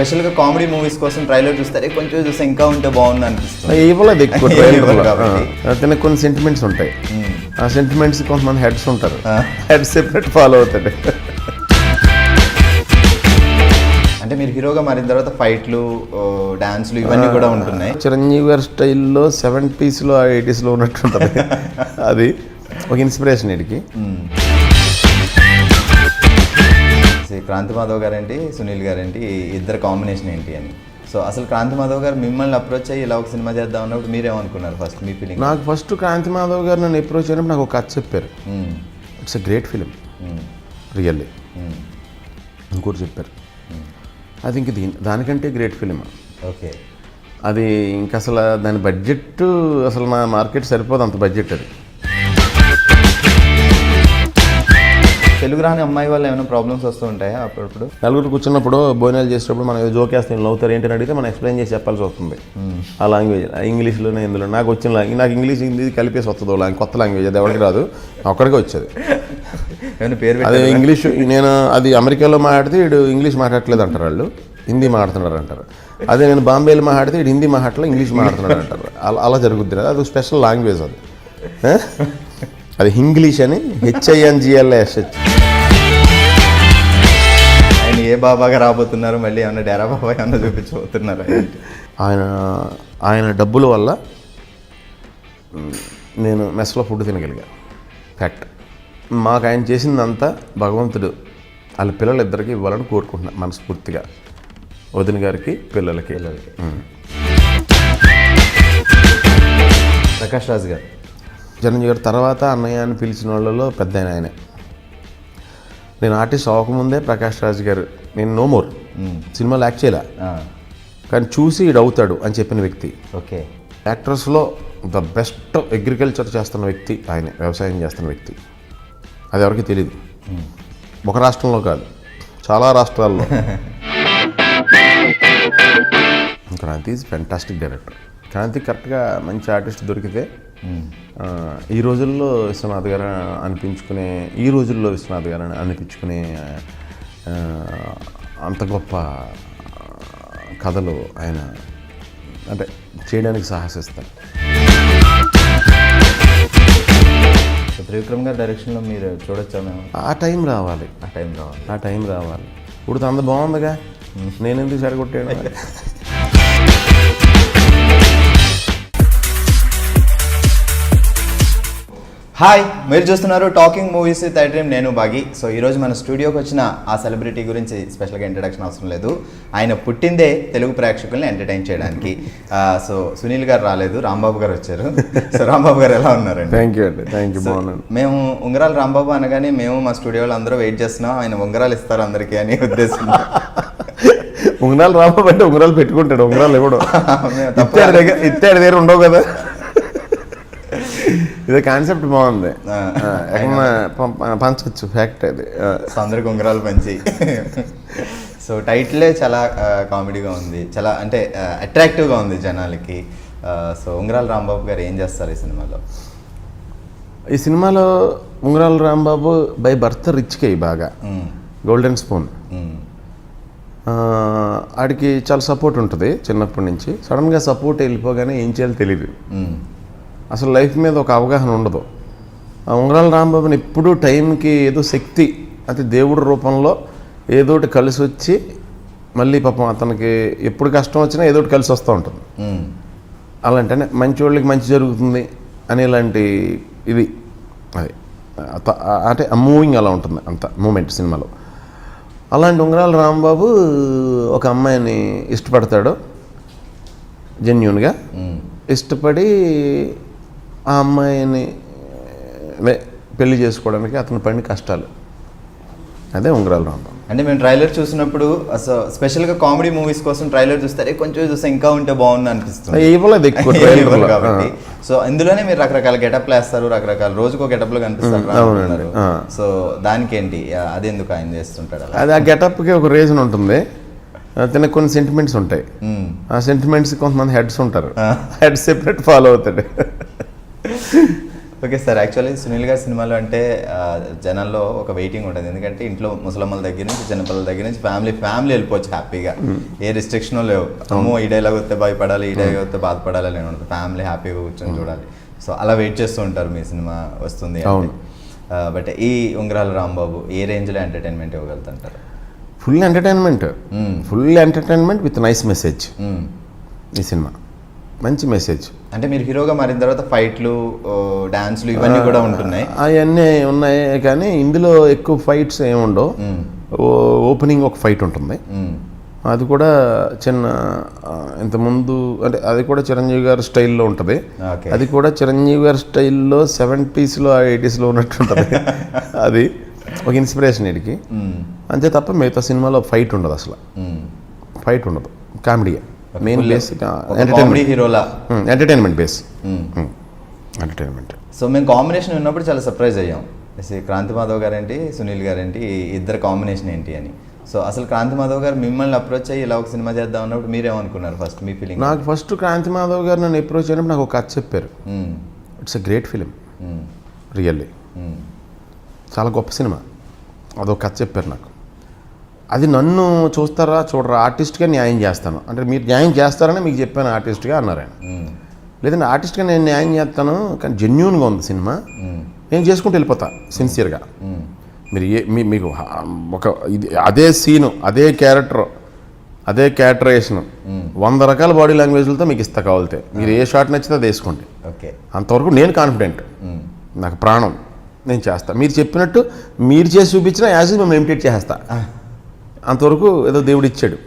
స్పెషల్గా comedy movies కోసం trailer చూస్తే కొంచెం చూస్తే ఇంకా ఉంటే బాగుంది అనిపిస్తుంది. ఇవ్వలేదు ఎక్కువ ట్రైలర్ కొన్ని సెంటిమెంట్స్ ఉంటాయి. ఆ సెంటిమెంట్స్ కొంతమంది హెడ్స్ ఉంటారు, హెడ్స్ సెపరేట్ ఫాలో అవుతాడు. అంటే మీరు హీరోగా మారిన తర్వాత ఫైట్లు, డాన్స్లు ఇవన్నీ కూడా ఉంటున్నాయి. చిరంజీవి గారి స్టైల్లో 70s, 80s ఉన్నట్టుంటుంది. అది ఒక ఇన్స్పిరేషన్ వీడికి. క్రాంతి మాధవ్ గారేంటి, సునీల్ గారేంటి, ఇద్దరు కాంబినేషన్ ఏంటి అని. సో అసలు క్రాంతి మాధవ్ గారు మిమ్మల్ని అప్రోచ్ అయ్యి ఇలా ఒక సినిమా చేద్దాం అన్నప్పుడు మీరేమనుకున్నారు ఫస్ట్, మీ ఫీలింగ్? నాకు ఫస్ట్ క్రాంతి మాధవ్ గారు నన్ను అప్రోచ్ అయినప్పుడు నాకు ఒక కథ చెప్పారు. It's a great film really. ఇంకోటి చెప్పారు, అది ఇంక దానికంటే గ్రేట్ ఫిలిం. ఓకే. అది ఇంక అసలు దాని బడ్జెట్ అసలు నా మార్కెట్ సరిపోదు, అంత బడ్జెట్ అది. తెలుగు రాని అమ్మాయి వల్ల ఏమైనా ప్రాబ్లమ్స్ వస్తూ ఉంటాయా అప్పుడప్పుడు? నలుగురు కూర్చున్నప్పుడు భోజనాలు చేసేటప్పుడు మనం ఏదో జోకేస్తే నవ్వుతారు ఏంటని అడిగితే మనం ఎక్స్ప్లెయిన్ చేసి చెప్పాల్సి వస్తుంది. ఆ లాంగ్వేజ్ ఇంగ్లీష్లోనే, ఇందులో నాకు వచ్చిన నాకు ఇంగ్లీష్ హిందీ కలిపేసి వస్తుంది. కొత్త లాంగ్వేజ్ అది ఎవరికి రాదు, ఒక్కడికే వచ్చేది. అదే ఇంగ్లీష్. నేను అది అమెరికాలో మాట్లాడితే వీడు ఇంగ్లీష్ మాట్లాడట్లేదు అంటారు, వాళ్ళు హిందీ మాట్లాడుతున్నారు అంటారు. అదే నేను బాంబేలో మాట్లాడితే వీడు హిందీ మాట్లాడలే ఇంగ్లీష్ మాట్లాడుతున్నాడు అంటారు. అలా జరుగుద్ది. అది స్పెషల్ లాంగ్వేజ్ అది. అది ఇంగ్లీష్ అని HINGLISH. ఆయన ఏ బాబాగా రాబోతున్నారు, మళ్ళీ ఏమన్నా డేరా బాబా ఏమన్నా చూపించబోతున్నారు? ఆయన డబ్బుల వల్ల నేను మెస్లో ఫుడ్ తినగలిగా. ఫ్యాక్ట్. మాకు ఆయన చేసిందంతా భగవంతుడు వాళ్ళ పిల్లలిద్దరికీ ఇవ్వాలని కోరుకుంటున్నా మనస్ఫూర్తిగా. వదిన గారికి, పిల్లలకి. ప్రకాష్ రాజ్ గారు, చిరంజీవి గారు తర్వాత అన్నయ్య అని పిలిచిన వాళ్ళలో పెద్ద ఆయనే. నేను ఆర్టిస్ట్ అవ్వకముందే ప్రకాష్ రాజ్ గారు, నేను నో మోర్ సినిమాలో యాక్ట్ చేయలే, కానీ చూసి ఈడు అవుతాడు అని చెప్పిన వ్యక్తి. ఓకే. యాక్టర్స్లో ద బెస్ట్ అగ్రికల్చర్ చేస్తున్న వ్యక్తి ఆయనే, వ్యవసాయం చేస్తున్న వ్యక్తి. అది ఎవరికి తెలియదు. ఒక రాష్ట్రంలో కాదు, చాలా రాష్ట్రాల్లో. Kranthi is fantastic director. Kranthi కరెక్ట్గా మంచి ఆర్టిస్ట్ దొరికితే ఈ రోజుల్లో విశ్వనాథ్ గారు అనిపించుకునే అంత గొప్ప కథలు ఆయన అంటే చేయడానికి సాహసిస్తారు. త్రివిక్రమ్ గారి డైరెక్షన్లో మీరు చూడొచ్చా? మేము ఆ టైం రావాలి. ఇప్పుడు అంత బాగుందిగా, నేను ఎందుకు సరిగొట్టాను? హాయ్, మీరు చూస్తున్నారు టాకింగ్ మూవీస్ విత్ ఐడ్రీమ్. నేను బాగి. సో ఈరోజు మన స్టూడియోకి వచ్చిన ఆ సెలబ్రిటీ గురించి స్పెషల్గా ఇంట్రడక్షన్ అవసరం లేదు. ఆయన పుట్టిందే తెలుగు ప్రేక్షకుల్ని ఎంటర్టైన్ చేయడానికి. సో సునీల్ గారు రాలేదు, రాంబాబు గారు వచ్చారు. సో రాంబాబు గారు ఎలా ఉన్నారండి? థ్యాంక్ యూ అండి, థ్యాంక్ యూ. బాగున్నాను. మేము ఉంగరాలు రాంబాబు అనగానే మేము మా స్టూడియోలో అందరూ వెయిట్ చేస్తున్నాం, ఆయన ఉంగరాలు ఇస్తారు అందరికీ అని ఉద్దేశం. ఉంగరాలు రాంబాబు అంటే ఉంగరాలు పెట్టుకుంటాడు, ఉంగరాలు ఇవ్వడం. ఇత్తాడి దగ్గర ఉండవు కదా. ఇదే కాన్సెప్ట్ బాగుంది, పంచవచ్చు. ఫ్యాక్ట్ అది. అందరికి ఉంగరాలు పంచి. సో టైటిలే చాలా కామెడీగా ఉంది, చాలా అంటే అట్రాక్టివ్గా ఉంది జనాలకి. సో ఉంగరాల రాంబాబు గారు ఏం చేస్తారు ఈ సినిమాలో? ఈ సినిమాలో ఉంగరాల రాంబాబు బై బర్త్ రిచ్ కి బాగా గోల్డెన్ స్పూన్. ఆడికి చాలా సపోర్ట్ ఉంటుంది చిన్నప్పటి నుంచి. సడన్గా సపోర్ట్ వెళ్ళిపోగానే ఏం చేయాలో తెలియదు, అసలు లైఫ్ మీద ఒక అవగాహన ఉండదు. ఆ ఉంగరాల రాంబాబుని ఎప్పుడూ టైంకి ఏదో శక్తి అంటే దేవుడి రూపంలో ఏదోటి కలిసి వచ్చి మళ్ళీ పాపం అతనికి ఎప్పుడు కష్టం వచ్చినా ఏదోటి కలిసి వస్తూ ఉంటుంది. అలాంటి అంటే మంచి వాళ్ళకి మంచి జరుగుతుంది అనేలాంటి ఇది అది అంటే మూవింగ్ అలా ఉంటుంది అంత మూమెంట్ సినిమాలో. అలాంటి ఉంగరాల రాంబాబు ఒక అమ్మాయిని ఇష్టపడతాడు, జెన్యూన్గా ఇష్టపడి ఆ అమ్మాయిని పెళ్లి చేసుకోవడానికి అతను పడిన కష్టాలు, అదే ఉంగరాల రాంబాబు. అంటే మేము ట్రైలర్ చూసినప్పుడు అసలు స్పెషల్గా కామెడీ మూవీస్ కోసం ట్రైలర్ చూస్తే కొంచెం చూస్తే ఇంకా ఉంటే బాగుంది అనిపిస్తుంది. ఇవ్వలేదు ఎక్కువ కాబట్టి. సో ఇందులోనే మీరు రకరకాల గెటప్లు వేస్తారు, రకరకాల రోజుకో గెటప్లు కనిపిస్తారు. సో దానికి ఏంటి, అది ఎందుకు ఆయన చేస్తుంటాడు? అది ఆ గెటప్కి ఒక రీజన్ ఉంటుంది. తినకు కొన్ని సెంటిమెంట్స్ ఉంటాయి, ఆ సెంటిమెంట్స్ కొంతమంది హెడ్స్ ఉంటారు, హెడ్ సెపరేట్ ఫాలో అవుతాడు. ఓకే సార్, యాక్చువల్లీ సునీల్ గారి సినిమాలు అంటే జనాల్లో ఒక వెయిటింగ్ ఉంటుంది. ఎందుకంటే ఇంట్లో ముసలమ్మల దగ్గర నుంచి చిన్నపిల్లల దగ్గర నుంచి ఫ్యామిలీ వెళ్ళిపోవచ్చు హ్యాపీగా. ఏ రిస్ట్రిక్షన్ లేవు. అమ్మో ఈ డైలాగ్ వస్తే భయపడాలి, ఈ డైలాగ్ వస్తే బాధపడాలి అని ఉంటుంది. ఫ్యామిలీ హ్యాపీగా కూర్చొని చూడాలి. సో అలా వెయిట్ చేస్తూ ఉంటారు మీ సినిమా వస్తుంది. బట్ ఈ ఉంగరాల రాంబాబు ఏ రేంజ్లో ఎంటర్టైన్మెంట్ ఇవ్వగలుగుతుంటారు? Full entertainment with nice message. ఈ సినిమా మంచి మెసేజ్. అంటే మీరు హీరోగా మారిన తర్వాత ఫైట్లు, డాన్స్లు ఇవన్నీ కూడా ఉంటున్నాయి. అవన్నీ ఉన్నాయి కానీ ఇందులో ఎక్కువ ఫైట్స్ ఏముండవు. ఓపెనింగ్ ఒక ఫైట్ ఉంటుంది, అది కూడా చిన్న ఇంతకుముందు అంటే అది కూడా చిరంజీవి గారి స్టైల్లో ఉంటుంది. అది కూడా చిరంజీవి గారి స్టైల్లో 70s 80s ఉన్నట్టు ఉంటుంది. అది ఒక ఇన్స్పిరేషన్ వీడికి అంతే తప్ప మిగతా సినిమాలో ఫైట్ ఉండదు. అసలు ఫైట్ ఉండదు, comedy main base. Entertainment base, entertainment. So మేము కాంబినేషన్ ఉన్నప్పుడు చాలా సర్ప్రైజ్ అయ్యాం. క్రాంతి మాధవ్ గారేంటి, సునీల్ గారేంటి, ఇద్దరు కాంబినేషన్ ఏంటి అని. సో అసలు క్రాంతి మాధవ్ గారు మిమ్మల్ని అప్రోచ్ అయ్యి ఇలా ఒక సినిమా చేద్దాం అన్నప్పుడు మీరేమనుకున్నారు? ఫస్ట్ మీ ఫీలింగ్? నాకు ఫస్ట్ క్రాంతి మాధవ్ గారు నన్ను అప్రోచ్ అయినప్పుడు నాకు ఒక కథ చెప్పారు. It's a great film, really చాలా గొప్ప సినిమా. అదొక కథ చెప్పారు నాకు. అది నన్ను చూస్తారా చూడరా, ఆర్టిస్ట్గా న్యాయం చేస్తాను అంటే మీరు న్యాయం చేస్తారని మీకు చెప్పాను ఆర్టిస్ట్గా అన్నారు ఆయన. లేదంటే ఆర్టిస్ట్గా నేను న్యాయం చేస్తాను కానీ జెన్యూన్గా ఉంది సినిమా, నేను చేసుకుంటూ వెళ్ళిపోతా సిన్సియర్గా. మీరు మీకు ఒక ఇది అదే సీను, అదే క్యారెక్టర్, అదే క్యారెక్టరేషన్ 100 రకాల బాడీ లాంగ్వేజ్లతో మీకు ఇస్తా కావాలితే మీరు ఏ షాట్ నచ్చితే అది వేసుకోండి. అంతవరకు నేను కాన్ఫిడెంట్, నాకు ప్రాణం, నేను చేస్తా. మీరు చెప్పినట్టు మీరు చేసి చూపించిన యాజ్ మేము ఇమిటేట్ చేస్తా. అంతవరకు ఏదో దేవుడు ఇచ్చాడు.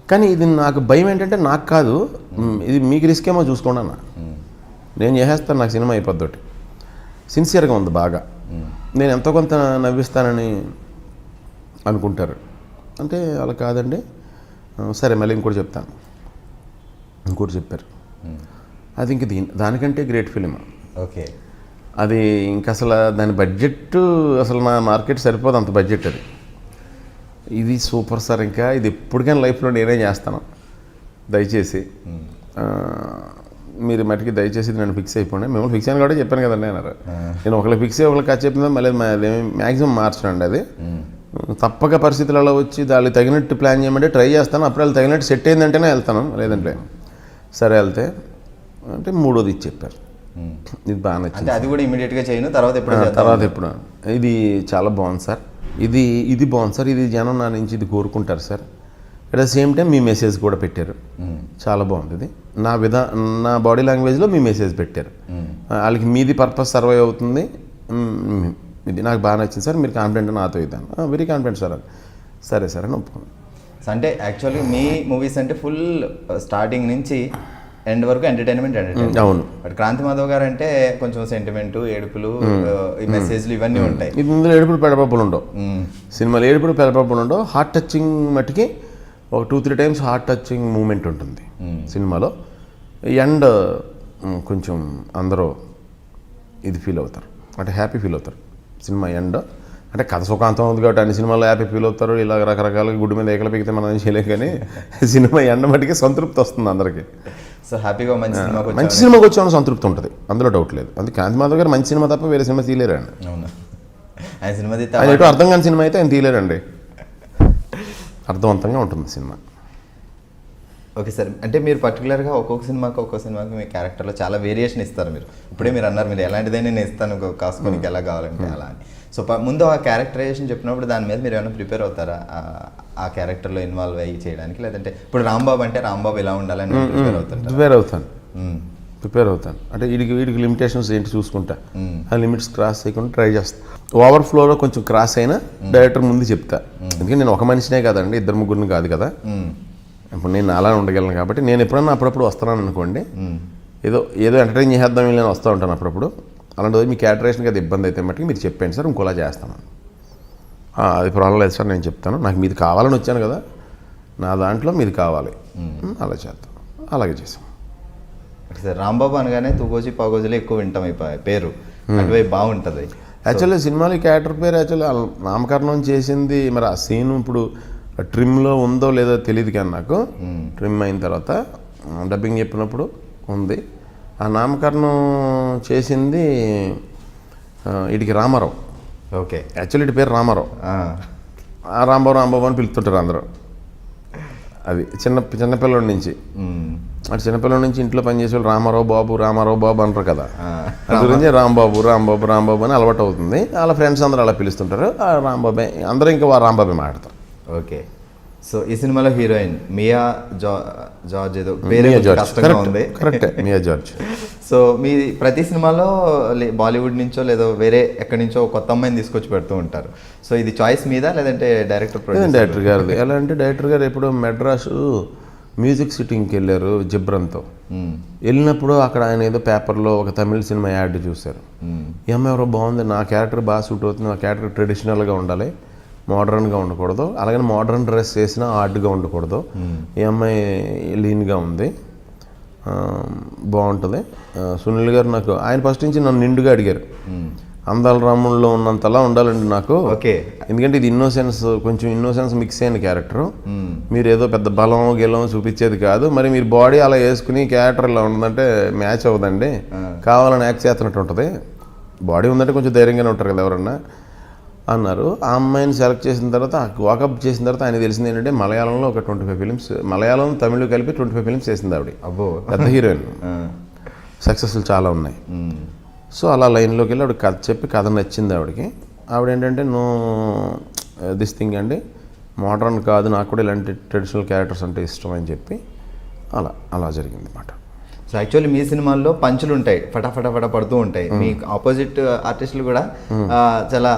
కానీ ఇది నాకు భయం ఏంటంటే నాకు కాదు, ఇది మీకు రిస్క్ ఏమో చూసుకోండి అన్న. నేను చేసేస్తాను, నాకు సినిమా అయిపోద్దోటి. సిన్సియర్గా ఉంది బాగా. నేను ఎంతో కొంత నవ్విస్తానని అనుకుంటారు అంటే అలా కాదండి. సరే మళ్ళీ ఇంకోటి చెప్తాను. ఇంకోటి చెప్పారు, అది ఇంక దానికంటే గ్రేట్ ఫిలిం. ఓకే, అది ఇంక అసలు దాని బడ్జెట్ అసలు నా మార్కెట్ సరిపోదు, అంత బడ్జెట్ అది. ఇది సూపర్ సార్, ఇంకా ఇది ఎప్పటికైనా లైఫ్లో నేనే చేస్తాను. దయచేసి మీరు మటుకి దయచేసి నన్ను ఫిక్స్ అయిపోండి. మిమ్మల్ని ఫిక్స్ అయిన కూడా చెప్పాను కదండి అన్నారు. నేను ఒకరికి ఫిక్స్ అయ్యి ఒకరికి చెప్పిందా మళ్ళీ మ్యాక్సిమం మార్చండి. అది తప్పక పరిస్థితులు అలా వచ్చి దానికి తగినట్టు ప్లాన్ చేయమంటే ట్రై చేస్తాను. అప్పుడు వాళ్ళు తగినట్టు సెట్ అయిందంటేనే వెళ్తాను, లేదంటే సరే వెళ్తే అంటే మూడోది ఇచ్చి చెప్పారు. ఇది బాగా నచ్చింది. అది కూడా ఇమీడియట్గా చేయను, తర్వాత ఎప్పుడు ఇది చాలా బాగుంది సార్, ఇది బాగుంది సార్, ఇది జనం నా నుంచి ఇది కోరుకుంటారు sir. At the same time me message కూడా పెట్టారు, చాలా బాగుంది. ఇది నా బాడీ లాంగ్వేజ్లో మీ మెసేజ్ పెట్టారు. వాళ్ళకి మీది పర్పస్ సర్వైవ్ అవుతుంది. ఇది నాకు బాగా నచ్చింది సార్, మీరు కాన్ఫిడెంట్ నాతో ఇద్దాను. Very confident sir. సరే సరే అని ఒప్పుకున్నాను. అంటే యాక్చువల్లీ మీ మూవీస్ అంటే ఫుల్ స్టార్టింగ్ నుంచి ఎండ్ వరకు ఎంటర్టైన్మెంట్. అవును. బట్ క్రాంతి మాధవ్ గారు అంటే కొంచెం సెంటిమెంట్, ఏడుపులు, ఈ మెసేజ్లు ఇవన్నీ ఉంటాయి. ఇందులో ఏడుపులు పెడపప్పులు ఉండవు. సినిమాలో ఏడుపులు పెడపప్పులు ఉండవు. హార్ట్ టచింగ్ మట్టుకి ఒక 2-3 టైమ్స్ హార్ట్ టచింగ్ మూమెంట్ ఉంటుంది సినిమాలో. ఎండ్ కొంచెం అందరూ ఇది ఫీల్ అవుతారు, అంటే హ్యాపీ ఫీల్ అవుతారు. సినిమా ఎండ్ అంటే కథ సుఖాంతం ఉంది కాబట్టి అన్ని సినిమాలో హ్యాపీ ఫీల్ అవుతారు. ఇలా రకరకాలుగా గుడ్డు మీద ఏకలు పెగితే మనం ఏం చేయలేం, కానీ సినిమా ఎండ్ మటుకి సంతృప్తి వస్తుంది అందరికీ. సో హ్యాపీగా మంచి సినిమాకి వచ్చామని సంతృప్తి ఉంటుంది, అందులో డౌట్ లేదు. అందుకే క్రాంతి మాధవ్ గారు మంచి సినిమా తప్ప వేరే సినిమా తీయలేరండి. అవును, ఆయన సినిమా ఎటు అర్థం కాని సినిమా అయితే ఆయన తీయలేరండి. అర్థవంతంగా ఉంటుంది సినిమా. ఓకే సార్, అంటే మీరు పర్టికులర్గా ఒక్కొక్క సినిమాకి మీ క్యారెక్టర్లో చాలా వేరియేషన్ ఇస్తారు. మీరు ఇప్పుడే మీరు అన్నారు మీరు ఎలాంటిదైనా నేను ఇస్తాను కాసుకోనికి ఎలా కావాలంటే అలా అని. సో ముందు ఆ క్యారెక్టరైజేషన్ చెప్పినప్పుడు దాని మీద మీరు ఏమైనా ప్రిపేర్ అవుతారా ఆ క్యారెక్టర్లో ఇన్వాల్వ్ అయ్యి చేయడానికి? లేదంటే ఇప్పుడు రాంబాబు అంటే రాంబాబు ఇలా ఉండాలని ప్రిపేర్ అవుతాను. అంటే వీడికి లిమిటేషన్స్ ఏంటి చూసుకుంటా, ఆ లిమిట్స్ క్రాస్ చేయకుండా ట్రై చేస్తాను. ఓవర్ ఫ్లోలో కొంచెం క్రాస్ అయినా డైరెక్టర్ ముందు చెప్తా. ఎందుకంటే నేను ఒక మనిషినే కాదండి, 2-3 కాదు కదా. ఇప్పుడు నేను అలా ఉండగలను కాబట్టి నేను ఎప్పుడన్నా అప్పుడప్పుడు వస్తున్నాను అనుకోండి, ఏదో ఎంటర్టైన్ చేసేద్దాం నేను వస్తూ ఉంటాను అప్పుడప్పుడు. అలాంటి రోజు మీ క్యారెక్టరేషన్కి అది ఇబ్బంది అయితే మట్టుకు మీరు చెప్పండి సార్, ఇంకోలా చేస్తాను. అది ప్రాబ్లం లేదు సార్, నేను చెప్తాను. నాకు మీది కావాలని వచ్చాను కదా, నా దాంట్లో మీది కావాలి, అలా చేద్దాం. అలాగే చేసాం సార్. రాంబాబు అనగానే తూగోజీ పాగోజీలో ఎక్కువ వింటాం ఈ పేరు, అటువైపు బాగుంటుంది. యాక్చువల్లీ సినిమాలో క్యారెక్టర్ పేరు యాక్చువల్లీ నామకరణం చేసింది. మరి ఆ సీన్ ఇప్పుడు ట్రిమ్లో ఉందో లేదో తెలియదు కానీ నాకు ట్రిమ్ అయిన తర్వాత డబ్బింగ్ చెప్పినప్పుడు ఉంది. ఆ నామకరణం చేసింది వీడికి రామారావు. ఓకే. యాక్చువల్లీ ఇటు పేరు రామారావు. ఆ రాంబాబు అని పిలుస్తుంటారు అందరూ. అది చిన్నపిల్లడి నుంచి, అటు చిన్నపిల్లడి నుంచి ఇంట్లో పనిచేసే వాళ్ళు రామారావు బాబు అంటారు కదా, అది గురించి రాంబాబు అని అలవాటు అవుతుంది. వాళ్ళ ఫ్రెండ్స్ అందరూ అలా పిలుస్తుంటారు. ఆ రాంబాబే అందరూ ఇంకా రాంబాబే మాట్లాడతారు. ఓకే. సో ఈ సినిమాలో హీరోయిన్ మియా జార్జ్ ఏదో పేరు కష్టంగా ఉంది. కరెక్టే, మియా జార్జ్. సో మీ ప్రతి సినిమాలో బాలీవుడ్ నుంచో లేదో వేరే ఎక్కడి నుంచో కొత్త అమ్మాయిని తీసుకొచ్చి పెడుతూ ఉంటారు. సో ఇది చాయిస్ మీద లేదంటే డైరెక్టర్ గారిది. ఎలా అంటే డైరెక్టర్ గారు ఎప్పుడో మెడ్రాసు మ్యూజిక్ సిట్టింగ్కి వెళ్ళారు జిబ్రన్తో. వెళ్ళినప్పుడు అక్కడ ఆయన ఏదో పేపర్లో ఒక తమిళ సినిమా యాడ్ చూశారు. ఈ అమ్మాయి ఎవరో బాగుంది, నా క్యారెక్టర్ బాగా సూట్ అవుతుంది, నా క్యారెక్టర్ ట్రెడిషనల్గా ఉండాలి, మోడర్న్గా ఉండకూడదు, అలాగే మోడర్న్ డ్రెస్ వేసినా ఆర్ట్గా ఉండకూడదు, ఈ అమ్మాయి లీన్గా ఉంది, బాగుంటుంది. సునీల్ గారు నాకు ఆయన ఫస్ట్ నుంచి నన్ను నిండుగా అడిగారు, అందాల రాముల్లో ఉన్నంతలా ఉండాలండి నాకు. ఓకే. ఎందుకంటే ఇది కొంచెం ఇన్నోసెన్స్ మిక్స్ అయిన క్యారెక్టరు, మీరు ఏదో పెద్ద బలం గెలం చూపించేది కాదు, మరి మీరు బాడీ అలా వేసుకుని క్యారెక్టర్ ఇలా ఉందంటే మ్యాచ్ అవ్వదండి, కావాలని యాక్ట్ చేస్తున్నట్టు ఉంటుంది, బాడీ ఉందంటే కొంచెం ధైర్యంగానే ఉంటారు కదా ఎవరన్నా అన్నారు. ఆ అమ్మాయిని సెలెక్ట్ చేసిన తర్వాత, వాకప్ చేసిన తర్వాత ఆయన తెలిసింది ఏంటంటే మలయాళంలో ఒక 25 ఫిలిమ్స్, మలయాళం తమిళ్ కలిపి 25 ఫిలిమ్స్ చేసింది ఆవిడ. అబ్బో, పెద్ద హీరోయిన్, సక్సెస్ఫుల్ చాలా ఉన్నాయి. సో అలా లైన్లోకి వెళ్ళి ఆవిడ కథ చెప్పి కథ నచ్చింది ఆవిడకి. ఆవిడ ఏంటంటే దిస్ థింగ్ అండి, మోడర్న్ కాదు, నాకు కూడా ఇలాంటి ట్రెడిషనల్ క్యారెక్టర్స్ అంటే ఇష్టం అని చెప్పి అలా జరిగింది అన్నమాట. సో యాక్చువల్లీ మీ సినిమాల్లో పంచులు ఉంటాయి, ఫటాఫట పడుతూ ఉంటాయి. మీ ఆపోజిట్ ఆర్టిస్టులు కూడా చాలా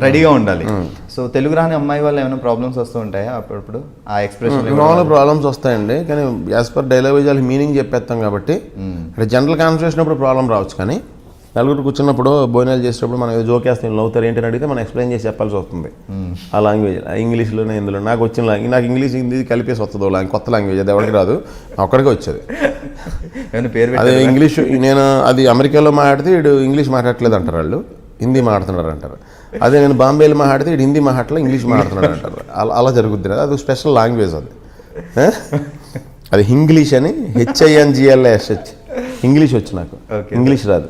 రెడీగా ఉండాలి. సో తెలుగు రాని అమ్మాయి వల్ల ఏమైనా ప్రాబ్లమ్స్ వస్తూ ఉంటాయా అప్పుడప్పుడు? ఆ ఎక్స్ప్రెషన్ మామూలుగా ప్రాబ్లమ్స్ వస్తాయండి, కానీ యాజ్ పర్ డైలాగ్ వాళ్ళకి మీనింగ్ చెప్పేస్తాం కాబట్టి అంటే జనరల్ కాన్వర్సేషన్ అప్పుడు ప్రాబ్లం రావచ్చు. కానీ నలుగురు కూర్చున్నప్పుడు భోజనాలు చేసేటప్పుడు మనం ఏదో జోకేస్తాం, నవ్వుతారు ఏంటని అడిగితే మనం ఎక్స్ప్లెయిన్ చేసి చెప్పాల్సి వస్తుంది. ఆ లాంగ్వేజ్ ఇంగ్లీష్లోనే, ఇందులో నాకు వచ్చిన లాంగ్వేజ్, నాకు ఇంగ్లీష్ హిందీ కలిపేసి వస్తుంది కొత్త లాంగ్వేజ్, అది ఎవరికి రాదు, ఒక్కడికే వచ్చేది. అదే ఇంగ్లీష్, నేను అది అమెరికాలో మాట్లాడితే వీడు ఇంగ్లీష్ మాట్లాడట్లేదు అంటారు, వాళ్ళు హిందీ మాట్లాడుతున్నారు అంటారు. అదే నేను బాంబేలో మాట్లాడితే వీడు హిందీ మాట్లాడలే ఇంగ్లీష్ మాట్లాడుతున్నాడు అంటారు. అలా జరుగుద్ది. అది స్పెషల్ లాంగ్వేజ్, అది ఇంగ్లీష్ అని HINGLISH ఇంగ్లీష్ వచ్చి నాకు ఇంగ్లీష్ రాదు.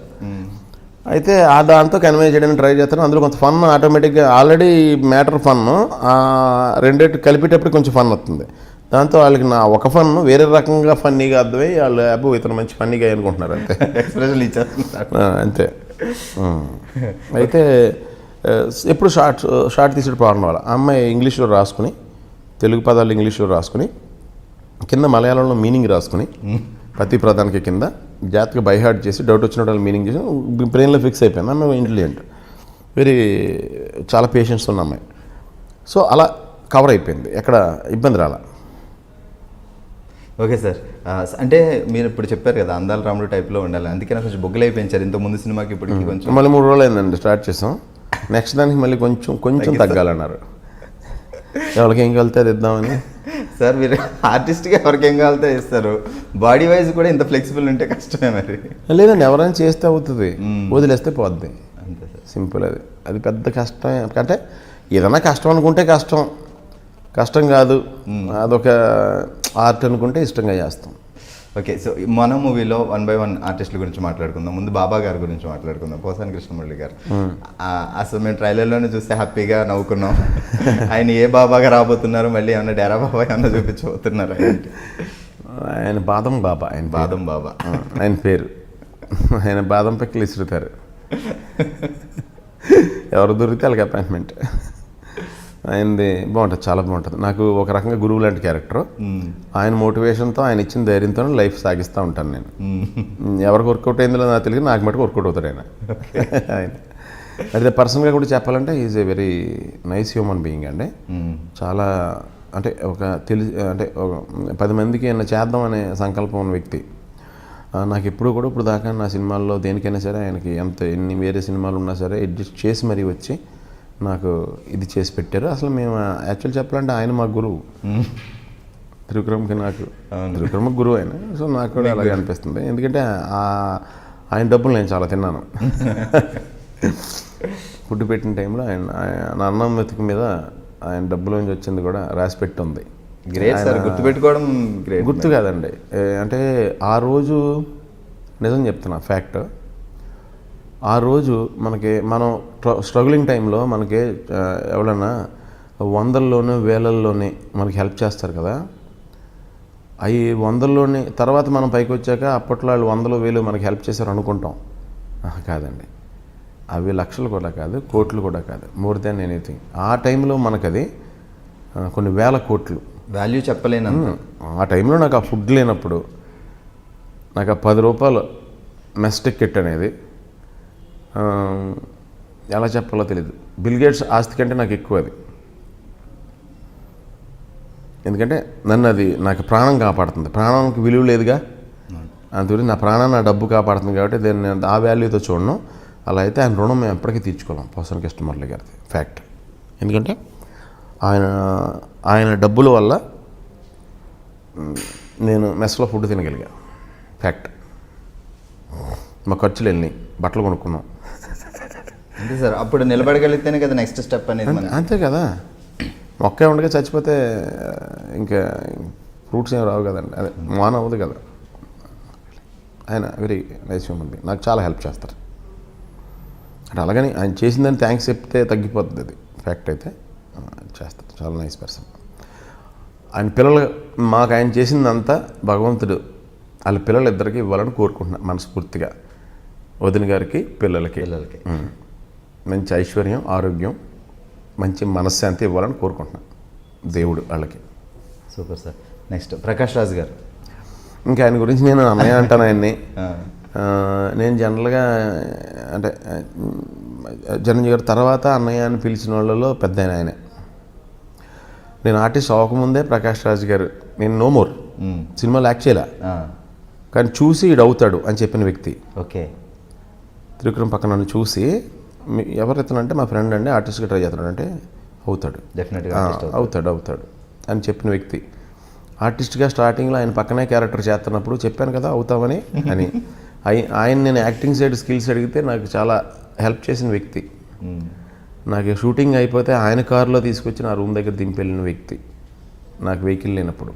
అయితే ఆ దాంతో కన్వే చేయడానికి ట్రై చేస్తాను. అందులో కొంత ఫన్ ఆటోమేటిక్గా, ఆల్రెడీ మ్యాటర్ ఫన్, రెండేటి కలిపేటప్పుడు కొంచెం ఫన్ వస్తుంది. దాంతో వాళ్ళకి నా ఒక ఫన్ వేరే రకంగా ఫన్నీగా అర్థమై వాళ్ళు అబ్బో ఇతను మంచి ఫన్నీగా అనుకుంటున్నారు, అంతే ఎక్స్ప్రెషన్ ఇచ్చేస్తున్నారు అంతే. అయితే ఎప్పుడు షార్ట్ తీసేటప్పుడు ప్రాబ్లం వాళ్ళ అమ్మాయి ఇంగ్లీష్లో రాసుకుని, తెలుగు పదాలు ఇంగ్లీష్లో రాసుకుని, కింద మలయాళంలో మీనింగ్ రాసుకుని, ప్రతి ప్రధానికి కింద జాగ్రత్తగా బైహార్ట్ చేసి డౌట్ వచ్చినట్టు మీనింగ్ చేసి బ్రెయిన్లో ఫిక్స్ అయిపోయింది. అమ్మాయి ఇంటెలిజెంట్, చాలా పేషెన్స్ ఉన్న అమ్మాయి. సో అలా కవర్ అయిపోయింది, ఎక్కడ ఇబ్బంది రాలా. ఓకే సార్, అంటే మీరు ఇప్పుడు చెప్పారు కదా అందాల రాముడు టైప్లో ఉండాలి, అందుకే నాకు కొంచెం బొగ్గులు అయిపోయించారు ఇంత ముందు సినిమాకి ఇప్పటికి. కొంచెం మళ్ళీ 3 రోజులు అయిందండి స్టార్ట్ చేసాం, నెక్స్ట్ దానికి మళ్ళీ కొంచెం తగ్గాలన్నారు. ఎవరికి ఏం కలితే అది ఇద్దామని. సార్ మీరు ఆర్టిస్ట్గా ఎవరికి ఏం కావాలితే ఇస్తారు, బాడీ వైజ్ కూడా ఇంత ఫ్లెక్సిబుల్ ఉంటే కష్టమే మరి. లేదండి, ఎవరైనా చేస్తే అవుతుంది, వదిలేస్తే పోద్ది, అంతే సార్, సింపుల్. అది పెద్ద కష్టం అంటే ఏదైనా కష్టం అనుకుంటే కష్టం కాదు, అదొక ఆర్ట్ అనుకుంటే ఇష్టంగా చేస్తాం. ఓకే. సో మన మూవీలో 1 by 1 ఆర్టిస్టుల గురించి మాట్లాడుకుందాం. ముందు బాబా గారి గురించి మాట్లాడుకుందాం, పోసాని కృష్ణమురళి గారు. అసలు మేము ట్రైలర్లోనే చూస్తే హ్యాపీగా నవ్వుకున్నాం. ఆయన ఏ బాబాగా రాబోతున్నారు, మళ్ళీ ఏమన్నా డేరా బాబా ఏమన్నా చూపించబోతున్నారు? ఆయన బాదం బాబా, ఆయన పేరు, ఆయన బాదం పెక్కలు ఇసురుతారు, ఎవరు దొరికితే వాళ్ళకి అపాయింట్మెంట్. ఆయనది బాగుంటుంది, చాలా బాగుంటుంది. నాకు ఒక రకంగా గురువు లాంటి క్యారెక్టర్. ఆయన మోటివేషన్తో, ఆయన ఇచ్చిన ధైర్యంతో లైఫ్ సాగిస్తూ ఉంటాను నేను. ఎవరికి వర్కౌట్ అయిందో నాకు తెలియదు, నాకు మటుకు వర్కౌట్ అవుతాడు ఆయన. అయితే పర్సనల్గా కూడా చెప్పాలంటే is a very nice human being అండి. చాలా అంటే ఒక 10 మందికి ఏమైనా చేద్దాం అనే సంకల్పం ఉన్న వ్యక్తి. నాకు ఎప్పుడు కూడా ఇప్పుడు దాకా నా సినిమాల్లో దేనికైనా సరే ఆయనకి ఎన్ని వేరే సినిమాలు ఉన్నా సరే అడ్జస్ట్ చేసి మరీ వచ్చి నాకు ఇది చేసి పెట్టారు. అసలు మేము యాక్చువల్ చెప్పాలంటే ఆయన మా గురువు, త్రివిక్రమ్కి గురువు ఆయన. సో నాకు కూడా అలాగే అనిపిస్తుంది, ఎందుకంటే ఆయన డబ్బులు నేను చాలా తిన్నాను. ఫుడ్ పెట్టిన టైంలో నా అన్నం మెతుకు మీద ఆయన డబ్బులోంచి వచ్చింది కూడా రాసి పెట్టి ఉంది. గ్రేట్ సార్, గుర్తుపెట్టుకోవడం గ్రేట్. గుర్తు కాదండి, అంటే ఆ రోజు నిజం చెప్తున్నా ఫ్యాక్ట్. ఆ రోజు మనం స్ట్రగులింగ్ టైంలో మనకి ఎవరైనా వందల్లోనూ వేలల్లోనే మనకి హెల్ప్ చేస్తారు కదా, అవి వందల్లోనే తర్వాత మనం పైకి వచ్చాక అప్పట్లో వాళ్ళు 100,000 మనకి హెల్ప్ చేశారు అనుకుంటాం. కాదండి, అవి లక్షలు కూడా కాదు, కోట్లు కూడా కాదు, మోర్ దాన్ ఎనీథింగ్. ఆ టైంలో మనకది కొన్ని వేల కోట్లు వాల్యూ చెప్పలేనంత. ఆ టైంలో నాకు ఆ ఫుడ్ లేనప్పుడు నాకు ఆ 10 రూపాయలు మెస్ టికెట్ అనేది ఎలా చెప్పాలో తెలియదు. బిల్ గేట్స్ ఆస్తి కంటే నాకు ఎక్కువ అది. ఎందుకంటే నాకు ప్రాణం కాపాడుతుంది. ప్రాణానికి విలువ లేదుగా, అందుగురించి నా ప్రాణాన్ని నా డబ్బు కాపాడుతుంది కాబట్టి నేను ఆ వాల్యూతో చూడను. అలా అయితే ఆయన రుణం మేము ఎప్పటికీ తీర్చుకోలేం. పోసాని కృష్ణమురళి గారిది ఫ్యాక్ట్. ఎందుకంటే ఆయన డబ్బుల వల్ల నేను మెస్లో ఫుడ్ తినగలిగా. ఫ్యాక్ట్. మా ఖర్చులు వెళ్ళినాయి, బట్టలు కొనుక్కున్నాం. అంతే సార్, అప్పుడు నిలబడగలిగితేనే కదా నెక్స్ట్ స్టెప్ అనేది. అంతే కదా, మొక్కే ఉండగా చచ్చిపోతే ఇంకా ఫ్రూట్స్ ఏమి రావు కదండి, అదే మాన్ అవ్వదు కదా. ఆయన వెరీ నైస్ హ్యూమన్ బీయింగ్, నాకు చాలా హెల్ప్ చేస్తారు. అంటే అలాగని ఆయన చేసిందని థ్యాంక్స్ చెప్తే తగ్గిపోతుంది, అది ఫ్యాక్ట్. అయితే చేస్తారు, చాలా నైస్ పర్సన్. ఆయన పిల్లలు మాకు ఆయన చేసిందంతా భగవంతుడు వాళ్ళ పిల్లలిద్దరికీ ఇవ్వాలని కోరుకుంటున్నా మనస్ఫూర్తిగా. వదిన గారికి, పిల్లలకి మంచి ఐశ్వర్యం, ఆరోగ్యం, మంచి మనశ్శాంతి ఇవ్వాలని కోరుకుంటున్నాను దేవుడు వాళ్ళకి. Super sir. Next Prakash Raj గారు. ఇంకా ఆయన గురించి నేను అన్నయ్య అంటాను ఆయన్ని. నేను జనరల్గా అంటే చిరంజీవి గారి తర్వాత అన్నయ్య అని పిలిచిన వాళ్ళలో పెద్ద ఆయనే. నేను ఆర్టిస్ట్ అవ్వకముందే ప్రకాష్ రాజ్ గారు, నేను నో మోర్ సినిమాలో యాక్ట్ చేయలే, కానీ చూసి ఈడు అవుతాడు అని చెప్పిన వ్యక్తి. ఓకే. త్రివిక్రమ్ పక్కన నన్ను చూసి, ఎవరైతానంటే మా ఫ్రెండ్ అండి ఆర్టిస్ట్గా ట్రై చేస్తున్నాడు అంటే అవుతాడు, డెఫినెట్గా అవుతాడు అని చెప్పిన వ్యక్తి. ఆర్టిస్ట్గా స్టార్టింగ్లో ఆయన పక్కనే క్యారెక్టర్ చేస్తున్నప్పుడు చెప్పాను కదా అవుతామని అని. ఆయన నేను యాక్టింగ్ సైడ్ స్కిల్స్ అడిగితే నాకు చాలా హెల్ప్ చేసిన వ్యక్తి. నాకు షూటింగ్ అయిపోతే ఆయన కారులో తీసుకొచ్చి నా రూమ్ దగ్గర దింపెళ్ళిన వ్యక్తి, నాకు వెహికల్ లేనప్పుడు.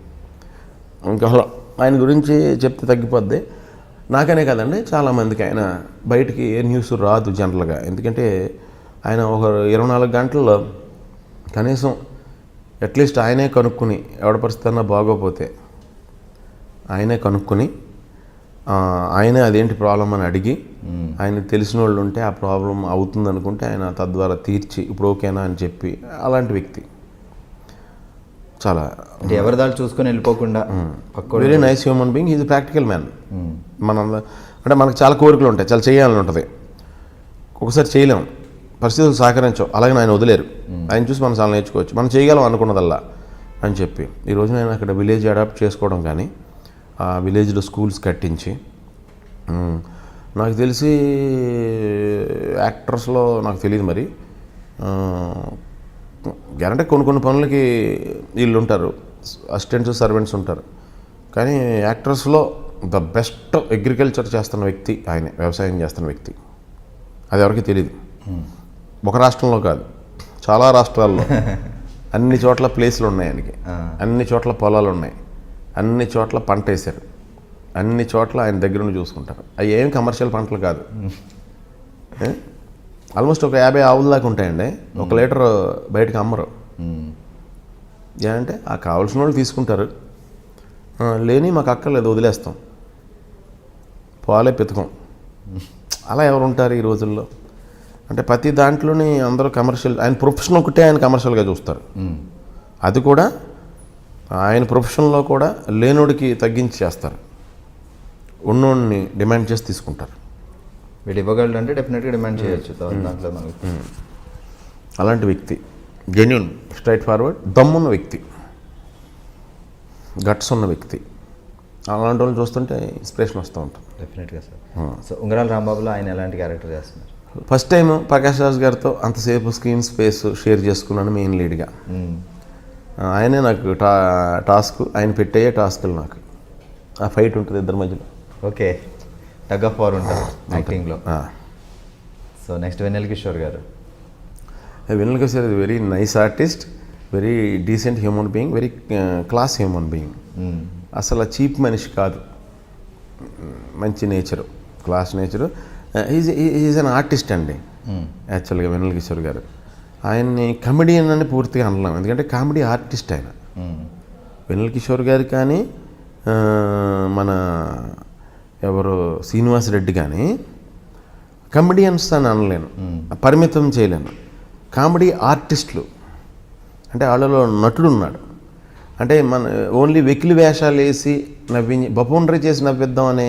ఇంకా ఆయన గురించి చెప్తే తగ్గిపోద్ది. నాకనే కదండి, చాలామందికి ఆయన బయటికి ఏ న్యూస్ రాదు జనరల్గా. ఎందుకంటే ఆయన ఒక 24 గంటల్లో కనీసం అట్లీస్ట్ ఆయనే కనుక్కుని, ఎవడ పరిస్థితి బాగోపోతే ఆయనే కనుక్కొని, ఆయనే అదేంటి ప్రాబ్లం అని అడిగి, ఆయన తెలిసిన వాళ్ళు ఉంటే ఆ ప్రాబ్లం అవుతుంది అనుకుంటే ఆయన తద్వారా తీర్చి ఇప్పుడు ఓకేనా అని చెప్పి, అలాంటి వ్యక్తి. చాలా అంటే ఎవరి దాన్ని చూసుకొని వెళ్ళిపోకుండా very nice human being. Is practical man. అంటే మనకు చాలా కోరికలు ఉంటాయి, చాలా చేయాలని ఉంటుంది, ఒకసారి చేయలేము, పరిస్థితులు సహకరించవు. అలాగే ఆయన వదిలేరు. ఆయన చూసి మనం చాలా నేర్చుకోవచ్చు, మనం చేయగలం అనుకున్నదల్లా అని చెప్పి. ఈరోజు నేను అక్కడ విలేజ్ అడాప్ట్ చేసుకోవడం కానీ, ఆ విలేజ్లో స్కూల్స్ కట్టించి, నాకు తెలిసి యాక్టర్స్లో నాకు తెలియదు మరి, గ్యారంటీ కొన్ని పనులకి వీళ్ళు ఉంటారు, అసిస్టెంట్స్, సర్వెంట్స్ ఉంటారు. కానీ యాక్టర్స్లో ద బెస్ట్ అగ్రికల్చర్ చేస్తున్న వ్యక్తి ఆయనే, వ్యవసాయం చేస్తున్న వ్యక్తి. అది ఎవరికి తెలియదు. ఒక రాష్ట్రంలో కాదు, చాలా రాష్ట్రాల్లో అన్ని చోట్ల ప్లేస్లు ఉన్నాయి ఆయనకి, అన్ని చోట్ల పొలాలు ఉన్నాయి, అన్ని చోట్ల పంట వేశారు, అన్ని చోట్ల ఆయన దగ్గర నుండి చూసుకుంటారు. అవి ఏం కమర్షియల్ పంటలు కాదు. ఆల్మోస్ట్ ఒక 50 ఆవుల దాకా ఉంటాయండి. 1 లీటర్ బయటకు అమ్మరు. ఏంటంటే ఆ కావాల్సిన వాళ్ళు తీసుకుంటారు, లేని మాకు అక్కర్లేదు వదిలేస్తాం, పాలే పెతుకం. అలా ఎవరు ఉంటారు ఈ రోజుల్లో? అంటే ప్రతి దాంట్లోని అందరూ కమర్షియల్. ఆయన ప్రొఫెషన్ ఒకటే ఆయన కమర్షియల్గా చూస్తారు. అది కూడా ఆయన ప్రొఫెషన్లో కూడా లేనోడికి తగ్గించి చేస్తారు, ఉన్నోడిని డిమాండ్ చేసి తీసుకుంటారు. వీడు ఇవ్వగలడు అంటే డెఫినెట్గా డిమాండ్ చేయొచ్చు దాంట్లో మనకి. అలాంటి వ్యక్తి, జెన్యూన్, స్ట్రైట్ ఫార్వర్డ్, దమ్మున్న వ్యక్తి, గట్స్ ఉన్న వ్యక్తి. అలాంటి వాళ్ళని చూస్తుంటే ఇన్స్పిరేషన్ వస్తూ ఉంటుంది. డెఫినెట్గా సార్. సో ఉంగరాల రాంబాబులో ఆయన ఎలాంటి క్యారెక్టర్ చేస్తున్నారు? ఫస్ట్ టైం ప్రకాష్ రాజ్ గారితో అంతసేపు స్క్రీన్ స్పేస్ షేర్ చేసుకున్నాను మెయిన్ లీడ్గా. ఆయనే నాకు టాస్క్, ఆయన పెట్టే టాస్క్లు నాకు. ఆ ఫైట్ ఉంటుంది ఇద్దరి మధ్యలో. ఓకే, టగ్ ఆఫ్ వార్ ఉంటుంది యాక్టింగ్లో. సో నెక్స్ట్ వెన్నెల కిషోర్ గారు. Vennela Kishore is very nice artist, very decent human being, very class human being. అసలు చీప్ మనిషి కాదు. మంచి nature, class nature. Is an artist అండి యాక్చువల్గా వెన్నెల కిషోర్ గారు. ఆయన్ని కమెడియన్ అని పూర్తిగా అనలేం, ఎందుకంటే కామెడీ ఆర్టిస్ట్ ఆయన. వెన్నెల కిషోర్ గారు కానీ మన ఎవరు శ్రీనివాస్ రెడ్డి కానీ కమెడియన్స్ అని అనలేను, పరిమితం చేయలేను. కామెడీ ఆర్టిస్టులు అంటే వాళ్ళలో నటుడు ఉన్నాడు. అంటే మన ఓన్లీ వెకిలి వేషాలు వేసి బపౌండరీ చేసి నవ్విద్దాం అనే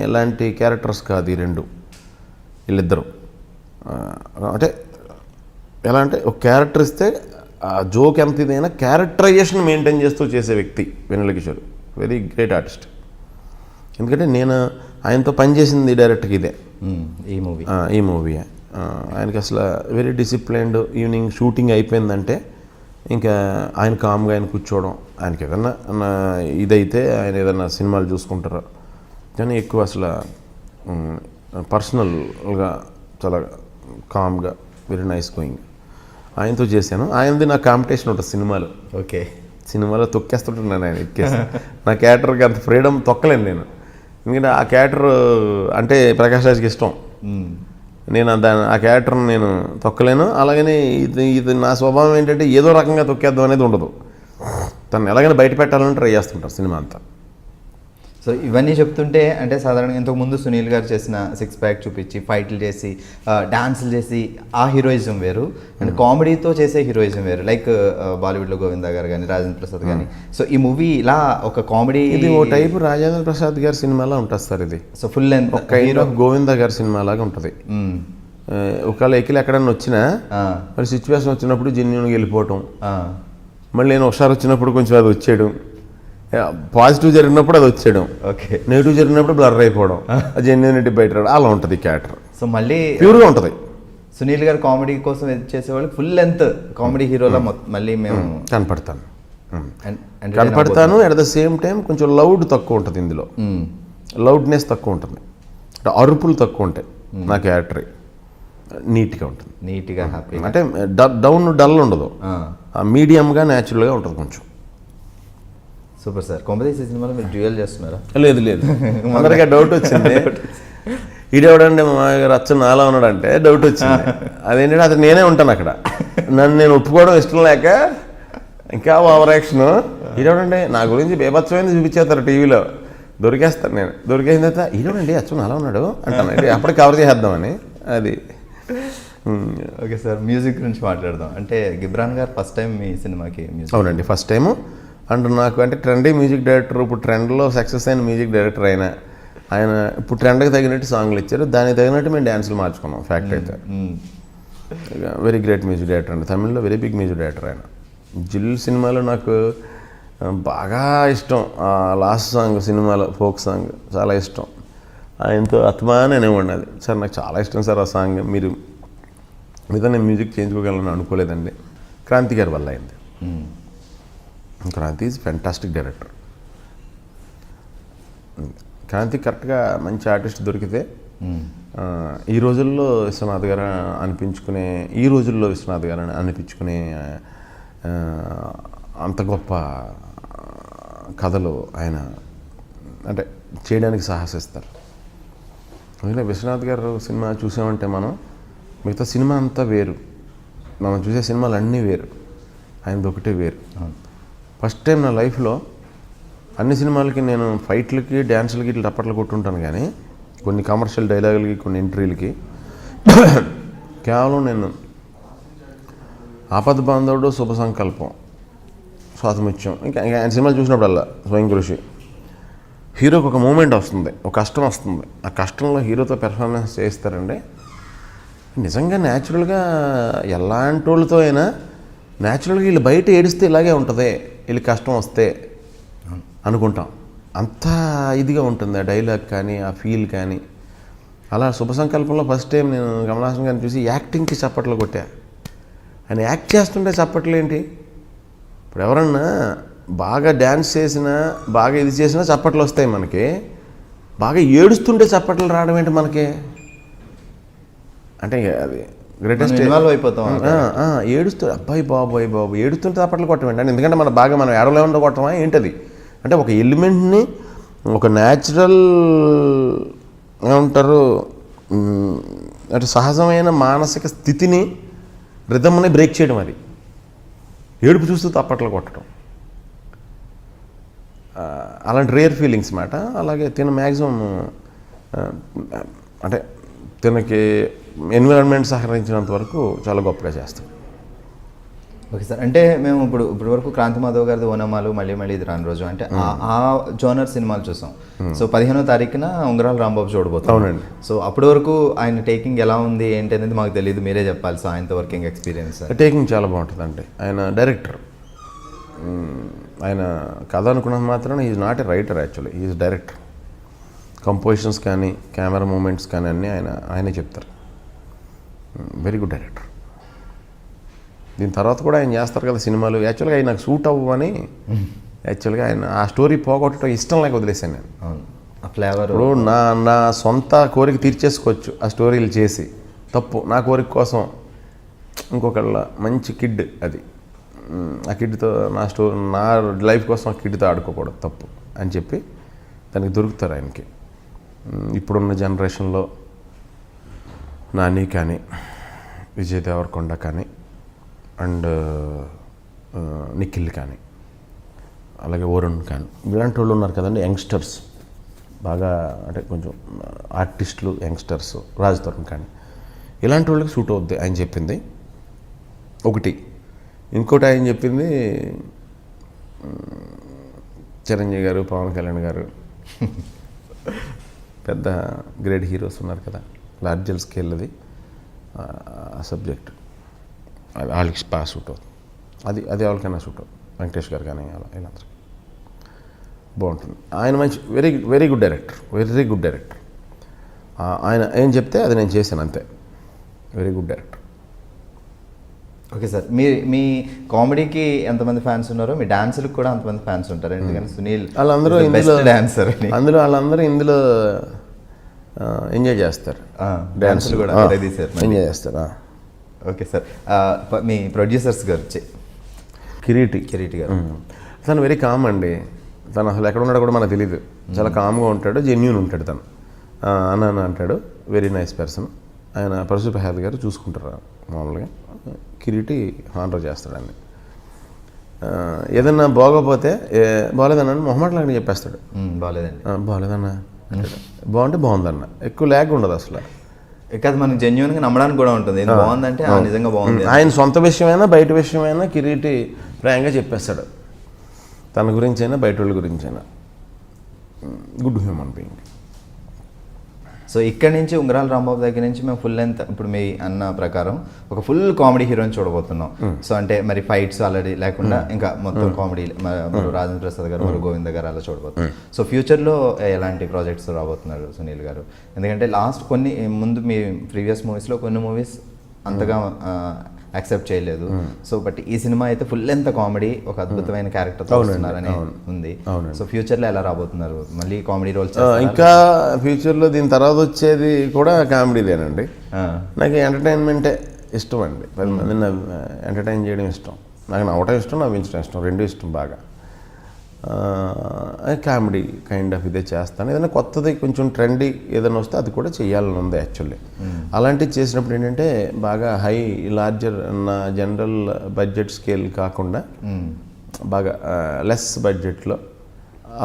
ఇలాంటి క్యారెక్టర్స్ కాదు ఈ రెండు, వీళ్ళిద్దరు. అంటే ఎలా అంటే ఒక క్యారెక్టర్ ఇస్తే ఆ జోక్ ఎంత ఇదైనా క్యారెక్టరైజేషన్ మెయింటైన్ చేస్తూ చేసే వ్యక్తి Vennela Kishore. Very great artist. ఎందుకంటే నేను ఆయనతో పనిచేసింది డైరెక్ట్గా ఇదే, ఈ మూవీ. ఆయనకి అసలు వెరీ డిసిప్లైన్డ్. ఈవినింగ్ షూటింగ్ అయిపోయిందంటే ఇంకా ఆయన కామ్గా ఆయన కూర్చోవడం, ఆయనకి ఏదన్నా ఇదైతే ఆయన ఏదన్నా సినిమాలు చూసుకుంటారు. కానీ ఎక్కువ అసలు పర్సనల్గా చాలా కామ్గా వెరీ నైస్ గోయింగ్. ఆయనతో చేశాను. ఆయనది నా కాంపిటీషన్ ఉంటుంది సినిమాలో. ఓకే, సినిమాలో తొక్కేస్తుంటున్నాను ఆయన ఎక్కేసి. నా క్యారెక్టర్కి అంత ఫ్రీడమ్ తొక్కలేను నేను, ఎందుకంటే ఆ క్యారెక్టర్ అంటే ప్రకాష్ రాజ్కి ఇష్టం. నేను ఆ క్యారెక్టర్ని నేను తొక్కలేను. అలాగని ఇది నా స్వభావం ఏంటంటే ఏదో రకంగా తొక్కేద్దాం అనేది ఉండదు. తను ఎలాగైనా బయట పెట్టాలని ట్రై చేస్తుంటారు సినిమా అంతా. సో ఇవన్నీ చెప్తుంటే అంటే సాధారణంగా ఇంతకుముందు సునీల్ గారు చేసిన 6 ప్యాక్ చూపించి ఫైట్లు చేసి డాన్సులు చేసి ఆ హీరోయిజం వేరు, అండ్ కామెడీతో చేసే హీరోయిజం వేరు. లైక్ బాలీవుడ్లో గోవిందా గారు కానీ రాజేంద్ర ప్రసాద్ కానీ. సో ఈ మూవీ ఇలా ఒక కామెడీ, ఇది ఓ టైపు రాజేంద్ర ప్రసాద్ గారి సినిమాలా ఉంటుంది సార్ ఇది. సో ఫుల్ లెంత్ ఒక హీరో గోవిందా గారి సినిమాలాగా ఉంటుంది. ఒకవేళ ఎక్కిలు ఎక్కడన్నా వచ్చినా మరి సిచ్యువేషన్ వచ్చినప్పుడు జెన్యున్గా వెళ్ళిపోవటం, మళ్ళీ నేను ఒకసారి వచ్చినప్పుడు కొంచెం అది వచ్చేయడం, పాజిటివ్ జరిగినప్పుడు అది వచ్చేయడం, ఓకే, నెగిటివ్ జరిగినప్పుడు బ్లర్ అయిపోవడం, జెన్యూనిటీ బయట రావడం, అలా ఉంటుంది క్యారెక్టర్. సో మళ్ళీ ప్యూర్గా ఉంటుంది. సునీల్ గారు కామెడీ కోసం చేసేవాళ్ళు ఫుల్ లెంత్ కామెడీ హీరోలో మళ్ళీ మేము కనపడతాను. అట్ ద సేమ్ టైం కొంచెం లౌడ్ తక్కువ ఉంటుంది ఇందులో, లౌడ్నెస్ తక్కువ ఉంటుంది, అరుపులు తక్కువ ఉంటాయి. నా క్యారెక్టర్ నీట్గా ఉంటుంది, నీట్గా హ్యాపీ. అంటే డల్ ఉండదు, మీడియంగా న్యాచురల్గా ఉంటుంది కొంచెం. Super sir. కొంపదీసి సినిమాలో మీరు డ్యూయల్ చేస్తున్నారా? లేదు అందరికీ డౌట్ వచ్చింది, ఈడెవడండి మా గారు అచ్చ నాలా ఉన్నాడంటే డౌట్ వచ్చింది. అదేంటంటే అది నేనే ఉంటాను అక్కడ, నన్ను నేను ఒప్పుకోవడం ఇష్టం లేక ఇంకా ఓవర్ యాక్షన్. ఈడెవడండి నా గురించి బేభత్సమైంది చూపించేస్తారు టీవీలో, దొరికేస్తాను నేను. దొరికేసిన తర్వాత ఈడెవడండి అచ్చ నాలా ఉన్నాడు అంటాను, అప్పటికి కవర్ చేసేద్దామని. అది ఓకే సార్, మ్యూజిక్ గురించి మాట్లాడదాం. అంటే గిబ్రాన్ గారు ఫస్ట్ టైం మీ సినిమాకి మ్యూజిక్? అవునండి, ఫస్ట్ టైము. అండ్ నాకు అంటే ట్రెండీ మ్యూజిక్ డైరెక్టర్, ఇప్పుడు ట్రెండ్లో సక్సెస్ అయిన మ్యూజిక్ డైరెక్టర్ ఆయన ఇప్పుడు ట్రెండ్కి తగినట్టు సాంగ్లు ఇచ్చారు, దానికి తగినట్టు మేము డ్యాన్సులు మార్చుకున్నాం. ఫ్యాక్ట్ అయితే వెరీ గ్రేట్ మ్యూజిక్ డైరెక్టర్ అండి, తమిళ్లో వెరీ బిగ్ మ్యూజిక్ డైరెక్టర్ ఆయన. జిల్ సినిమాలో నాకు బాగా ఇష్టం ఆ లాస్ట్ సాంగ్, సినిమాలో ఫోక్ సాంగ్ చాలా ఇష్టం. ఆయనతో అత్మానే ఉన్నది సార్, నాకు చాలా ఇష్టం సార్ ఆ సాంగ్. మీతో నేను మ్యూజిక్ చేయించుకోగలను అనుకోలేదండి, క్రాంతి గారి వల్ల అయింది. Kranthi is fantastic director. Kranthi కరెక్ట్గా మంచి ఆర్టిస్ట్ దొరికితే ఈ రోజుల్లో విశ్వనాథ్ గారు అనిపించుకునే అంత గొప్ప కథలు ఆయన అంటే చేయడానికి సాహసిస్తారు. అందుకనే విశ్వనాథ్ గారు సినిమా చూసామంటే మనం మిగతా సినిమా అంతా వేరు, మనం చూసే సినిమాలు అన్నీ వేరు, ఆయనది ఒకటే వేరు. ఫస్ట్ టైం నా లైఫ్లో అన్ని సినిమాలకి నేను ఫైట్లకి డ్యాన్సులకి ఇట్లా టప్పట్లు కొట్టుంటాను, కానీ కొన్ని కమర్షియల్ డైలాగులకి కొన్ని ఎంట్రీలకి కేవలం నేను ఆపద్ బాంధవుడు, శుభ సంకల్పం, స్వాతముత్యం, ఇంకా ఆయన సినిమాలు చూసినప్పుడల్లా స్వయం కృషి, హీరోకి ఒక మూమెంట్ వస్తుంది, ఒక కష్టం వస్తుంది, ఆ కష్టంలో హీరోతో పెర్ఫార్మెన్స్ చేయిస్తారండి. నిజంగా న్యాచురల్గా ఎలాంటి వాళ్ళతో అయినా న్యాచురల్గా వీళ్ళు బయట ఏడిస్తే ఇలాగే ఉంటుంది, వీళ్ళు కష్టం వస్తే అనుకుంటాం, అంత ఇదిగా ఉంటుంది ఆ డైలాగ్ కానీ ఆ ఫీల్ కానీ. అలా శుభ సంకల్పంలో ఫస్ట్ టైం నేను కమలాసన్ గారిని చూసి యాక్టింగ్కి చప్పట్లు కొట్టా. ఆయన యాక్ట్ చేస్తుంటే చప్పట్లు ఏంటి, ఇప్పుడు ఎవరన్నా బాగా డ్యాన్స్ చేసినా బాగా ఇది చేసినా చప్పట్లు వస్తాయి మనకి, బాగా ఏడుస్తుంటే చప్పట్లు రావడం ఏంటి మనకి అంటే అది గ్రేటెస్ట్. ఏడుస్తూ అబ్బాయి బాబు ఏడుస్తుంటే చప్పట్లు కొట్టమండి అంటే, ఎందుకంటే మనం ఏడవలేకుండా కొట్టమా ఏంటది అంటే ఒక ఎలిమెంట్ని, ఒక న్యాచురల్ ఏమంటారు, అంటే సహజమైన మానసిక స్థితిని, రిథమ్ని బ్రేక్ చేయడం. అది ఏడుపు చూస్తూ తప్పట్లు కొట్టడం, అలాంటి రేర్ ఫీలింగ్స్ మాట. అలాగే తిన మ్యాక్సిమం అంటే తినకి ఎన్విరాన్మెంట్ సహకరించినంత వరకు చాలా గొప్పగా చేస్తాం. ఓకే సార్, అంటే మేము ఇప్పుడు వరకు క్రాంతి మాధవ్ గారిది ఓనమాలు, మళ్ళీ మళ్ళీ ఇది రాని రోజు, అంటే ఆ జోనర్ సినిమాలు చూసాం. సో 15వ తారీఖున ఉంగరాల రాంబాబు చూడబోతాం. అవునండి. సో అప్పటి వరకు ఆయన టేకింగ్ ఎలా ఉంది ఏంటి అనేది మాకు తెలియదు, మీరే చెప్పాలి సార్ ఆయనతో వర్కింగ్ ఎక్స్పీరియన్స్. టేకింగ్ చాలా బాగుంటుందండి. ఆయన డైరెక్టర్, ఆయన కథ అనుకున్నది మాత్రం is not a writer, actually is director. Compositions కానీ కెమెరా మూమెంట్స్ కానీ అన్నీ ఆయనే చెప్తారు. Very good director. దీని తర్వాత కూడా ఆయన చేస్తారు కదా సినిమాలు. యాక్చువల్గా ఆయన నాకు సూట్ అవ్వని, యాక్చువల్గా ఆయన ఆ స్టోరీ పోగొట్టడం ఇష్టం లేక వదిలేసాను నేను. ఆ ఫ్లేవర్ ఇప్పుడు నా సొంత కోరిక తీర్చేసుకోవచ్చు ఆ స్టోరీలు చేసి, తప్పు. నా కోరిక కోసం ఇంకొకళ్ళ మంచి కిడ్, అది ఆ కిడ్తో నా లైఫ్ కోసం ఆ కిడ్తో ఆడుకోకూడదు, తప్పు అని చెప్పి దానికి దొరుకుతారు ఆయనకి. ఇప్పుడున్న జనరేషన్లో నాని కానీ, విజయ్ దేవరకొండ కానీ, అండ్ నిఖిల్ కానీ, అలాగే వరుణ్ కానీ, ఇలాంటి వాళ్ళు ఉన్నారు కదండి, యంగ్స్టర్స్ బాగా, అంటే కొంచెం ఆర్టిస్టులు, యంగ్స్టర్స్, రాజ్ తరుణ్ కానీ, ఇలాంటి వాళ్ళకి సూట్ అవుద్ది ఆయన చెప్పింది ఒకటి. ఇంకోటి ఆయన చెప్పింది చిరంజీవి గారు, పవన్ కళ్యాణ్ గారు పెద్ద గ్రేట్ హీరోస్ ఉన్నారు కదా, లార్జర్ స్కేల్. ఆ సబ్జెక్ట్ వాళ్ళకి బాగా సూట్ అవుతుంది. అది ఎవరికైనా సూట్ అవుతుంది. వెంకటేష్ గారు కానీ ఇలా బాగుంటుంది. ఆయన మంచి వెరీ గుడ్ డైరెక్టర్. ఆయన ఏం చెప్తే అది నేను చేశాను, అంతే. Very good director. Okay sir, మీ కామెడీకి ఎంతమంది ఫ్యాన్స్ ఉన్నారో మీ డాన్సులకు కూడా అంతమంది ఫ్యాన్స్ ఉంటారు. ఎందుకంటే సునీల్ వాళ్ళందరూ డాన్సర్, వాళ్ళందరూ ఇందులో ఎంజాయ్ చేస్తారు. డాన్సులు కూడా ఎంజాయ్ చేస్తారు. ఓకే సార్, మీ ప్రొడ్యూసర్స్ గారు కిరీటి గారు, తను వెరీ కామ్ అండి. తను అసలు ఎక్కడ ఉన్నాడో కూడా మనకు తెలియదు. చాలా కామ్గా ఉంటాడు, జెన్యూన్ ఉంటాడు. తను అన్న అంటాడు, వెరీ నైస్ పర్సన్. ఆయన పరశు ప్రసాద్ గారు చూసుకుంటారు మామూలుగా. కిరీటి హానర్ చేస్తాడని. ఏదన్నా బాగోపోతే బాగాలేదన్నా మొహమాటలాగా చెప్పేస్తాడు. బాగాలేదన్నా, బాగుంటే బాగుందన్న. ఎక్కువ ల్యాగ్ ఉండదు అసలు. ఇక మనకి జెన్యున్గా నమ్మడానికి కూడా ఉంటుంది. బాగుందంటే నిజంగా బాగుంది. ఆయన సొంత విషయమైనా బయట విషయమైనా కిరీటి ప్రాయంగా చెప్పేస్తాడు. తన గురించి అయినా బయట వాళ్ళ గురించి అయినా. Good human being. సో ఇక్కడ నుంచి ఉంగరాల రాంబాబు దగ్గర నుంచి మేము ఫుల్ లెంత్, ఇప్పుడు మీ అన్న ప్రకారం ఒక ఫుల్ కామెడీ హీరోని చూడబోతున్నాం. సో అంటే మరి ఫైట్స్ ఆల్రెడీ లేకుండా ఇంకా మొత్తం కామెడీ, మరి రాజేంద్ర ప్రసాద్ గారు, మరి గోవింద గారు అలా చూడబోతున్నాం. సో ఫ్యూచర్లో ఎలాంటి ప్రాజెక్ట్స్ రాబోతున్నారు సునీల్ గారు? ఎందుకంటే కొన్ని ముందు మీ ప్రీవియస్ మూవీస్లో కొన్ని మూవీస్ అంతగా యాక్సెప్ట్ చేయలేదు. సో బట్ ఈ సినిమా అయితే ఫుల్ లెంత్ కామెడీ, ఒక అద్భుతమైన క్యారెక్టర్ వస్తున్నారని ఉంది. సో ఫ్యూచర్లో ఎలా రాబోతున్నారు? మళ్ళీ కామెడీ రోల్స్ ఇంకా ఫ్యూచర్లో? దీని తర్వాత వచ్చేది కూడా కామెడీదేనండి. నాకు ఎంటర్టైన్మెంటే ఇష్టం అండి. 10 మందిని ఎంటర్టైన్ చేయడం ఇష్టం. నాకు నవ్వటం ఇష్టం, నవ్వించడం ఇష్టం, రెండు ఇష్టం బాగా. కామెడీ కైండ్ ఆఫ్ ఇదే చేస్తాను. ఏదైనా కొత్తది కొంచెం ట్రెండీ ఏదైనా వస్తే అది కూడా చేయాలని ఉంది యాక్చువల్లీ. అలాంటివి చేసినప్పుడు ఏంటంటే బాగా లార్జర్ జనరల్ బడ్జెట్ స్కేల్ కాకుండా బాగా లెస్ బడ్జెట్లో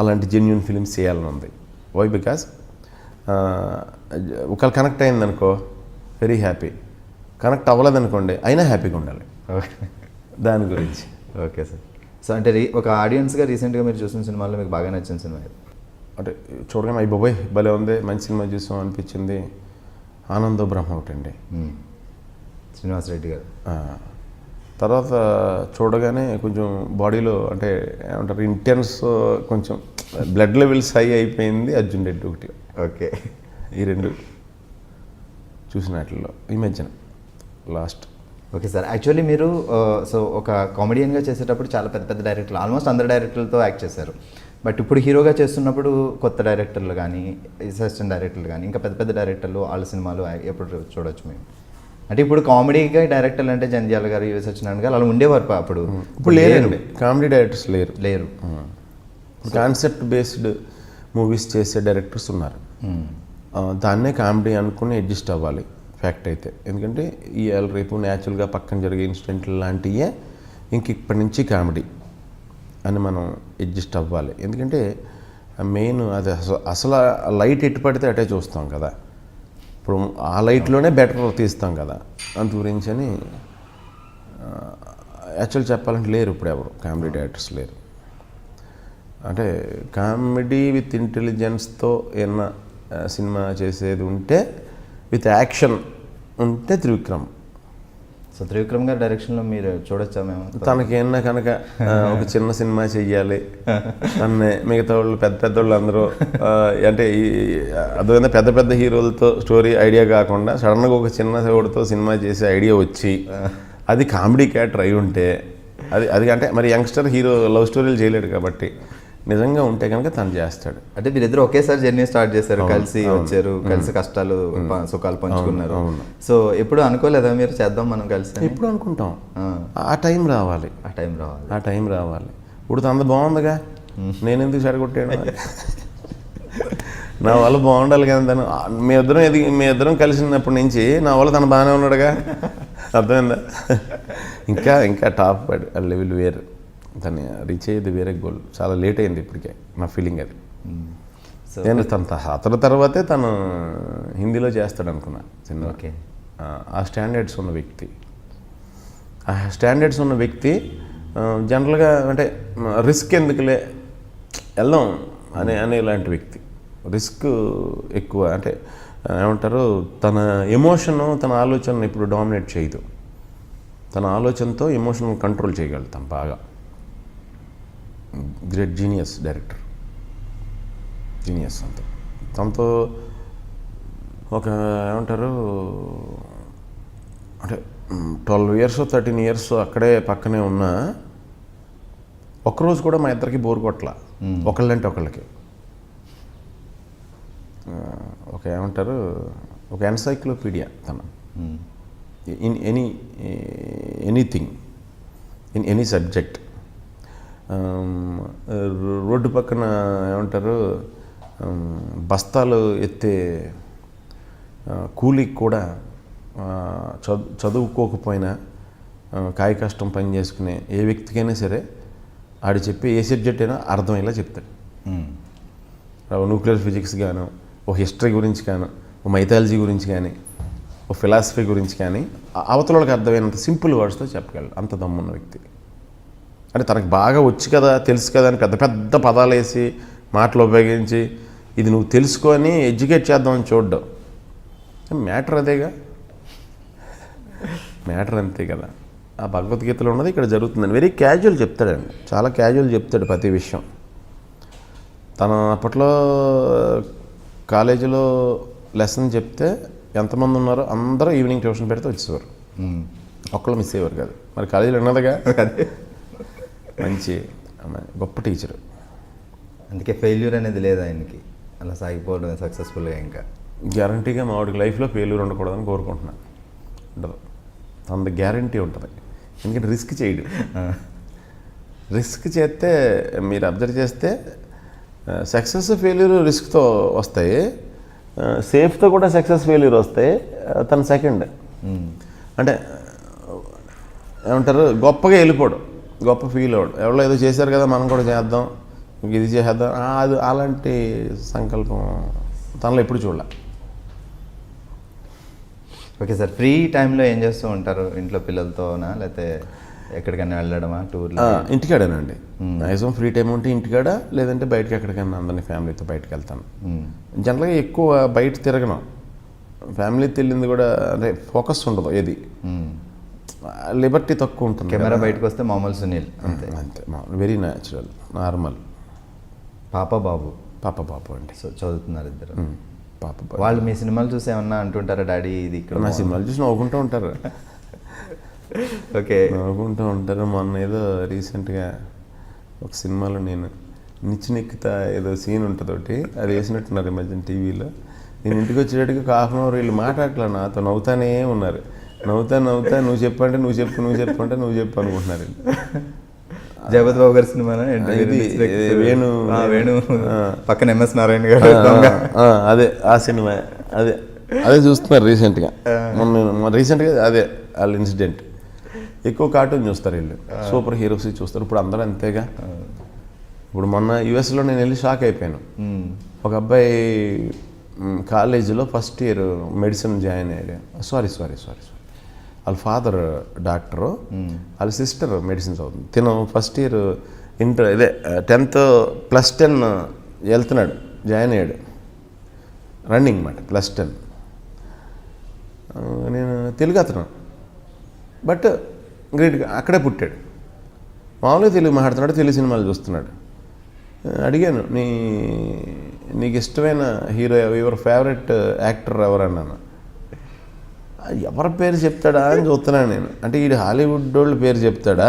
అలాంటి జెన్యూన్ ఫిలిమ్స్ చేయాలని ఉంది. వై? బికాస్ ఒకళ్ళు కనెక్ట్ అయిందనుకో వెరీ హ్యాపీ, కనెక్ట్ అవ్వలేదనుకోండి అయినా హ్యాపీగా ఉండాలి. దాని గురించి. Okay sir. సో అంటే ఒక ఆడియన్స్గా రీసెంట్గా మీరు చూసిన సినిమాలో మీకు బాగా నచ్చిన సినిమా అంటే చూడగానే అయ్యి బాబోయ్ భలే ఉంది, మంచి సినిమా చూసాం అనిపించింది ఆనందో బ్రహ్మ ఒకటండి, శ్రీనివాస్ రెడ్డి గారు. తర్వాత చూడగానే కొంచెం బాడీలో అంటే ఏమంటారు ఇంటెన్స్, కొంచెం బ్లడ్ లెవెల్స్ హై అయిపోయింది అర్జున్ రెడ్డి ఒకటి. ఓకే, ఈ రెండు చూసినట్లో ఈ మధ్యన లాస్ట్. ఓకే సార్, యాక్చువల్లీ మీరు సో ఒక కామెడియన్గా చేసేటప్పుడు చాలా పెద్ద పెద్ద డైరెక్టర్లు, ఆల్మోస్ట్ అందరు డైరెక్టర్లతో యాక్ట్ చేశారు. బట్ ఇప్పుడు హీరోగా చేస్తున్నప్పుడు కొత్త డైరెక్టర్లు కానీ, అసిస్టెంట్ డైరెక్టర్లు కానీ, ఇంకా పెద్ద పెద్ద డైరెక్టర్లు వాళ్ళ సినిమాలు ఎప్పుడు చూడొచ్చు మేము? అంటే ఇప్పుడు కామెడీగా డైరెక్టర్లు అంటే జంధ్యాల గారు, యువ సత్యనారాయణ గారు అలా ఉండేవారు అప్పుడు. ఇప్పుడు లేరండి, కామెడీ డైరెక్టర్స్ లేరు. కాన్సెప్ట్ బేస్డ్ మూవీస్ చేసే డైరెక్టర్స్ ఉన్నారు. దాన్నే కామెడీ అనుకుని అడ్జస్ట్ అవ్వాలి ఫ్యాక్ట్ అయితే. ఎందుకంటే ఇవాళ రేపు న్యాచురల్గా పక్కన జరిగే ఇన్సిడెంట్లు లాంటివే ఇంక ఇప్పటి నుంచి కామెడీ అని మనం అడ్జస్ట్ అవ్వాలి. ఎందుకంటే మెయిన్ అది అసలు లైట్ ఎట్టు పడితే అటే చూస్తాం కదా, ఇప్పుడు ఆ లైట్లోనే బెటర్ తీస్తాం కదా, అందు గురించి అని యాక్చువల్ చెప్పాలంటే లేరు ఇప్పుడు ఎవరు కామెడీ డైరెక్టర్స్ లేరు. అంటే కామెడీ విత్ ఇంటెలిజెన్స్తో ఏమన్నా సినిమా చేసేది ఉంటే, విత్ యాక్షన్ ఉంటే త్రివిక్రమ్. సో త్రివిక్రమ్ గారి డైరెక్షన్లో మీరు చూడొచ్చా మేము? తనకేమన్నా కనుక ఒక చిన్న సినిమా చెయ్యాలి అన్నే, మిగతా వాళ్ళు పెద్ద పెద్ద వాళ్ళు అందరూ అంటే అదేవిధంగా పెద్ద పెద్ద హీరోలతో స్టోరీ ఐడియా కాకుండా సడన్గా ఒక చిన్న హీరోతో సినిమా చేసే ఐడియా వచ్చి అది కామెడీ క్యారెక్టర్ అయి ఉంటే అది అంటే మరి యంగ్స్టర్ హీరో లవ్ స్టోరీలు చేయలేడు కాబట్టి నిజంగా ఉంటే కనుక తను చేస్తాడు. అంటే మీరిద్దరు ఒకేసారి జర్నీ స్టార్ట్ చేశారు, కలిసి వచ్చారు, కలిసి కష్టాలు సుఖాలు పంచుకున్నారు. సో ఎప్పుడు అనుకోలేదా మీరు చేద్దాం మనం కలిసి? ఎప్పుడు అనుకుంటాం, ఆ టైం రావాలి, ఆ టైం రావాలి. ఇప్పుడు తనది బాగుందిగా, నేను ఎందుకు చెడగొట్టాను? నా వల్ల బాగుండాలి కదా తను. మీ ఇద్దరం కలిసినప్పటి నుంచి నా వల్ల తను బాగానే ఉన్నాడుగా, అర్థమైందా? ఇంకా ఇంకా టాప్ లెవెల్ వేరు, తను రీచ్ అయ్యేది వేరే గోల్. చాలా లేట్ అయింది ఇప్పటికే నా ఫీలింగ్ అది. నేను అతని తర్వాతే తను హిందీలో చేస్తాడు అనుకున్నా సినిమా. ఓకే, ఆ స్టాండర్డ్స్ ఉన్న వ్యక్తి జనరల్గా అంటే రిస్క్ ఎందుకులే వెళ్దాం అనే ఇలాంటి వ్యక్తి. రిస్క్ ఎక్కువ అంటే ఏమంటారు, తన ఎమోషను తన ఆలోచనను ఇప్పుడు డామినేట్ చేయదు. తన ఆలోచనతో ఎమోషన్ కంట్రోల్ చేయగలుగుతాం బాగా. గ్రేట్ జీనియస్ డైరెక్టర్, జీనియస్ అంత. తనతో ఒక ఏమంటారు అంటే 12 years 13 years అక్కడే పక్కనే ఉన్నా ఒక్కరోజు కూడా మా ఇద్దరికి బోర్ కొట్ల, ఒకళ్ళంటే ఒకళ్ళకి. ఒక ఏమంటారు, ఒక ఎన్సైక్లోపీడియా తన. In anything, in any subject. Road పక్కన ఏమంటారు బస్తాలు ఎత్తే కూలికి కూడా చదువుకోకపోయినా కాయ కష్టం పని చేసుకునే ఏ వ్యక్తికైనా సరే ఆడు చెప్పే ఏ సబ్జెక్ట్ అయినా అర్థమయ్యేలా చెప్తాడు. న్యూక్లియర్ ఫిజిక్స్ గాను, ఓ హిస్టరీ గురించి కానీ, ఓ మైథాలజీ గురించి కానీ, ఓ ఫిలాసఫీ గురించి కానీ అవతల వాళ్ళకి అర్థమైనంత సింపుల్ వర్డ్స్తో చెప్పగలడు. అంత దమ్మున్న వ్యక్తి. అంటే తనకు బాగా వచ్చు కదా, తెలుసు కదా అని పెద్ద పెద్ద పదాలు వేసి మాటలు ఉపయోగించి ఇది నువ్వు తెలుసుకొని ఎడ్యుకేట్ చేద్దామని చూడ్డం. మ్యాటర్ అదేగా, మ్యాటర్ అంతే కదా. ఆ భగవద్గీతలో ఉన్నది ఇక్కడ జరుగుతుందని వెరీ క్యాజువల్ చెప్తాడండి, చాలా క్యాజువల్ చెప్తాడు ప్రతి విషయం. తను అప్పట్లో కాలేజీలో లెసన్ చెప్తే ఎంతమంది ఉన్నారో అందరూ ఈవినింగ్ ట్యూషన్ పెడితే వచ్చేవారు, ఒక్కళ్ళు మిస్ అయ్యేవారు కాదు. మరి కాలేజీలో ఉన్నదిగా, మంచి గొప్ప టీచరు. అందుకే ఫెయిల్యూర్ అనేది లేదు ఆయనకి, అలా సాగిపోవడం సక్సెస్ఫుల్గా. ఇంకా గ్యారంటీగా మా వాడికి లైఫ్లో ఫెయిల్యూర్ ఉండకూడదని కోరుకుంటున్నాను. ఉండదు, అంత గ్యారంటీ ఉంటుంది. ఎందుకంటే రిస్క్ చేయడు. రిస్క్ చేస్తే మీరు అబ్జర్వ్ చేస్తే సక్సెస్ ఫెయిల్యూర్ రిస్క్తో వస్తాయి, సేఫ్తో కూడా సక్సెస్ ఫెయిల్యూర్ వస్తాయి. తన సెకండ్ అంటే ఏమంటారు, గొప్పగా వెళ్ళిపోవడం, గొప్ప ఫీల్ అవ్వడం. ఎవరో ఏదో చేశారు కదా మనం కూడా చేద్దాం, ఇది చేద్దాం, అది అలాంటి సంకల్పం తనలో ఎప్పుడు చూడాల. ఓకే సార్, ఫ్రీ టైంలో ఏం చేస్తూ ఉంటారు? ఇంట్లో పిల్లలతోనా, లేకపోతే ఎక్కడికైనా వెళ్ళడమా, టూర్లో? ఇంటికాడేనండి మ్యాక్సిమం. ఫ్రీ టైం ఉంటే ఇంటికాడ, లేదంటే బయటకి ఎక్కడికైనా అందరినీ ఫ్యామిలీతో బయటకు వెళ్తాను. జనరల్గా ఎక్కువ బయట తిరగను, ఫ్యామిలీతో వెళ్ళింది కూడా అంటే ఫోకస్ ఉండదు, ఏది లిబర్టీ తక్కువ ఉంటుంది. కెమెరా బయటకు వస్తే మామూలు సునీల్ అంతే, వెరీ న్యాచురల్, నార్మల్. పాప బాబు అండి. సో చదువుతున్నారు ఇద్దరు. పాప వాళ్ళు మీ సినిమాలు చూసి ఏమన్నా అంటుంటారా, డాడీ ఇది ఇక్కడ? నా సినిమాలు చూసి నవ్వుకుంటూ ఉంటారు. ఓకే, నవ్వుకుంటూ ఉంటారు. మొన్న ఏదో రీసెంట్గా ఒక సినిమాలో నేను నిచ్చినెక్కుతా ఏదో సీన్ ఉంటుంది ఒకటి, అది వేసినట్టున్నారు ఈ మధ్యన టీవీలో. నేను ఇంటికి వచ్చేటట్టుగా ఒక 1/2 hour వీళ్ళు మాట్లాడలే, నాతో నవ్వుతానే ఉన్నారు. నవ్వుతా నువ్వు చెప్పంటే నువ్వు చెప్పు అనుకుంటున్నారు. జగపతి బాబు గారి సినిమా ఇది వేణు వేణు పక్కన ఎంఎస్ నారాయణ గారు దొంగ. అదే ఆ సినిమా అదే అదే చూస్తున్నారు రీసెంట్గా. రీసెంట్గా అదే వాళ్ళ ఇన్సిడెంట్. ఎక్కువ కార్టూన్ చూస్తారు వీళ్ళు, సూపర్ హీరోస్ చూస్తారు. ఇప్పుడు అందరూ అంతేగా. ఇప్పుడు మొన్న యుఎస్లో నేను వెళ్ళి షాక్ అయిపోయాను. ఒక అబ్బాయి కాలేజీలో ఫస్ట్ ఇయర్ మెడిసిన్ జాయిన్ అయ్యాడు. సారీ వాళ్ళ ఫాదర్ డాక్టరు, వాళ్ళ సిస్టర్ మెడిసిన్ చదువుతుంది. తిను ఫస్ట్ ఇయర్ ఇంటర్ ఇదే 10th +10 వెళ్తున్నాడు, జాయిన్ అయ్యాడు. రన్నింగ్ మాట +10. నేను తెలుగు అతను, బట్ గ్రేట్గా అక్కడే పుట్టాడు. మామూలుగా తెలుగు మాట్లాడుతున్నాడు, తెలుగు సినిమాలు చూస్తున్నాడు. అడిగాను, నీకు ఇష్టమైన హీరో, యువర్ ఫేవరెట్ యాక్టర్ ఎవరన్నాను. ఎవరి పేరు చెప్తాడా అని చూస్తున్నాను నేను. అంటే ఈ హాలీవుడ్ వాళ్ళ పేరు చెప్తాడా,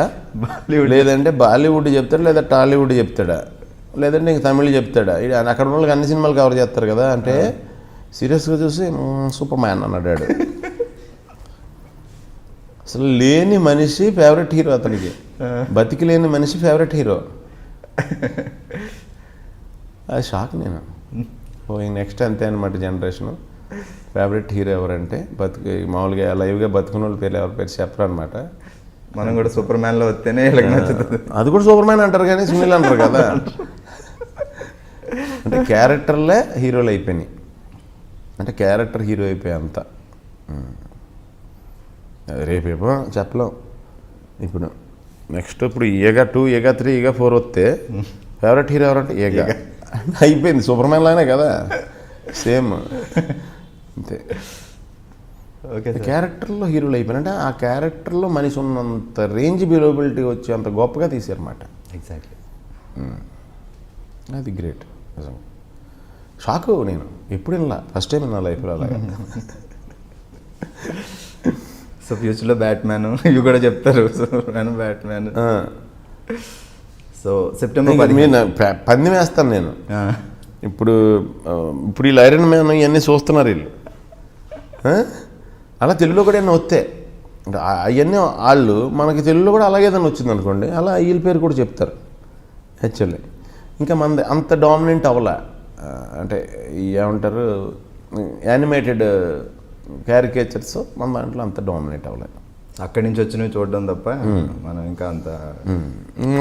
లేదంటే బాలీవుడ్ చెప్తాడా, లేదా టాలీవుడ్ చెప్తాడా, లేదంటే ఇంక తమిళ్ చెప్తాడా. అక్కడ ఉన్న వాళ్ళకి అన్ని సినిమాలు కవర్ చేస్తారు కదా. అంటే సీరియస్గా చూసి సూపర్ మ్యాన్ అన్నాడు. అసలు లేని మనిషి ఫేవరెట్ హీరో అతనికి, బతికి లేని మనిషి ఫేవరెట్ హీరో. అది షాక్ నేను. నెక్స్ట్ అంతే అనమాట జనరేషను. ఫేవరెట్ హీరో ఎవరంటే మామూలుగా లైవ్గా బతుకున్న వాళ్ళ పేరు ఎవరి పేరు చెప్పరు అనమాట. మనం కూడా సూపర్ మ్యాన్లో వస్తేనే వీళ్ళకి నచ్చుతుంది. అది కూడా సూపర్ మ్యాన్ అంటారు కానీ సునీల్ అంటారు కదా. అంటే క్యారెక్టర్లే హీరోలు అయిపోయినాయి. అంటే క్యారెక్టర్ హీరో అయిపోయాయి అంతా. రేపేమో చెప్పలేం. ఇప్పుడు నెక్స్ట్ ఇప్పుడు ఏగా 2, ఏగా 3, ఏగా 4 వస్తే ఫేవరెట్ హీరో ఎవరంటే ఏగా అయిపోయింది. సూపర్ మ్యాన్ లానే కదా, సేమ్ అంతే. ఓకే, క్యారెక్టర్లో హీరోలు అయిపోయినా అంటే ఆ క్యారెక్టర్లో మనిషి ఉన్నంత రేంజ్ బిలోబిలిటీ వచ్చి అంత గొప్పగా తీసారన్నమాట. ఎగ్జాక్ట్లీ. అది గ్రేట్ నిజంగా. షాక్ నేను ఎప్పుడు వినలా, ఫస్ట్ టైం నా లైఫ్లో అలాగా. సో ఫ్యూచర్లో బ్యాట్మ్యాన్ ఇవి కూడా చెప్తారు, సూపర్మ్యాన్, బ్యాట్మ్యాన్. సో సెప్టెంబర్ 15 పందెం వేస్తాను నేను. ఇప్పుడు వీళ్ళు ఐరన్ మ్యాన్ ఇవన్నీ చూస్తున్నారు వీళ్ళు. అలా తెలుగులో కూడా ఏమైనా వస్తే అవన్నీ వాళ్ళు మనకి తెలుగులో కూడా అలాగే ఏదైనా వచ్చింది అనుకోండి, అలా వీళ్ళ పేరు కూడా చెప్తారు యాక్చువల్లీ. ఇంకా మనది అంత డామినెంట్ అవ్వలే. అంటే ఏమంటారు, యానిమేటెడ్ క్యారికేచర్స్ మన దాంట్లో అంత డామినేట్ అవ్వలేదు. అక్కడి నుంచి వచ్చినవి చూడడం తప్ప మనం ఇంకా అంత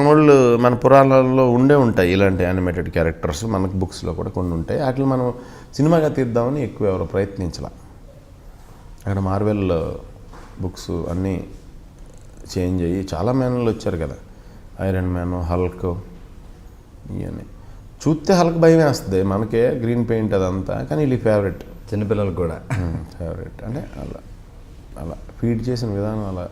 వాళ్ళు మన పురాణాల్లో ఉంటాయి ఇలాంటి యానిమేటెడ్ క్యారెక్టర్స్. మనకు బుక్స్లో కూడా కొన్ని ఉంటాయి. వాటిని మనం సినిమాగా తీద్దామని ఎక్కువ ఎవరు ప్రయత్నించాల. అక్కడ మార్వెల్ బుక్స్ అన్నీ చేంజ్ అయ్యి చాలా మ్యాన్లు వచ్చారు కదా, ఐరన్ మ్యాన్, హల్క్, ఇవన్నీ చూస్తే హల్క్ భయం వేస్తుంది మనకే, గ్రీన్ పెయింట్ అదంతా. కానీ వీళ్ళ ఫేవరెట్, చిన్నపిల్లలకు కూడా ఫేవరెట్. అంటే అలా ఫీడ్ చేసిన విధానం అలా.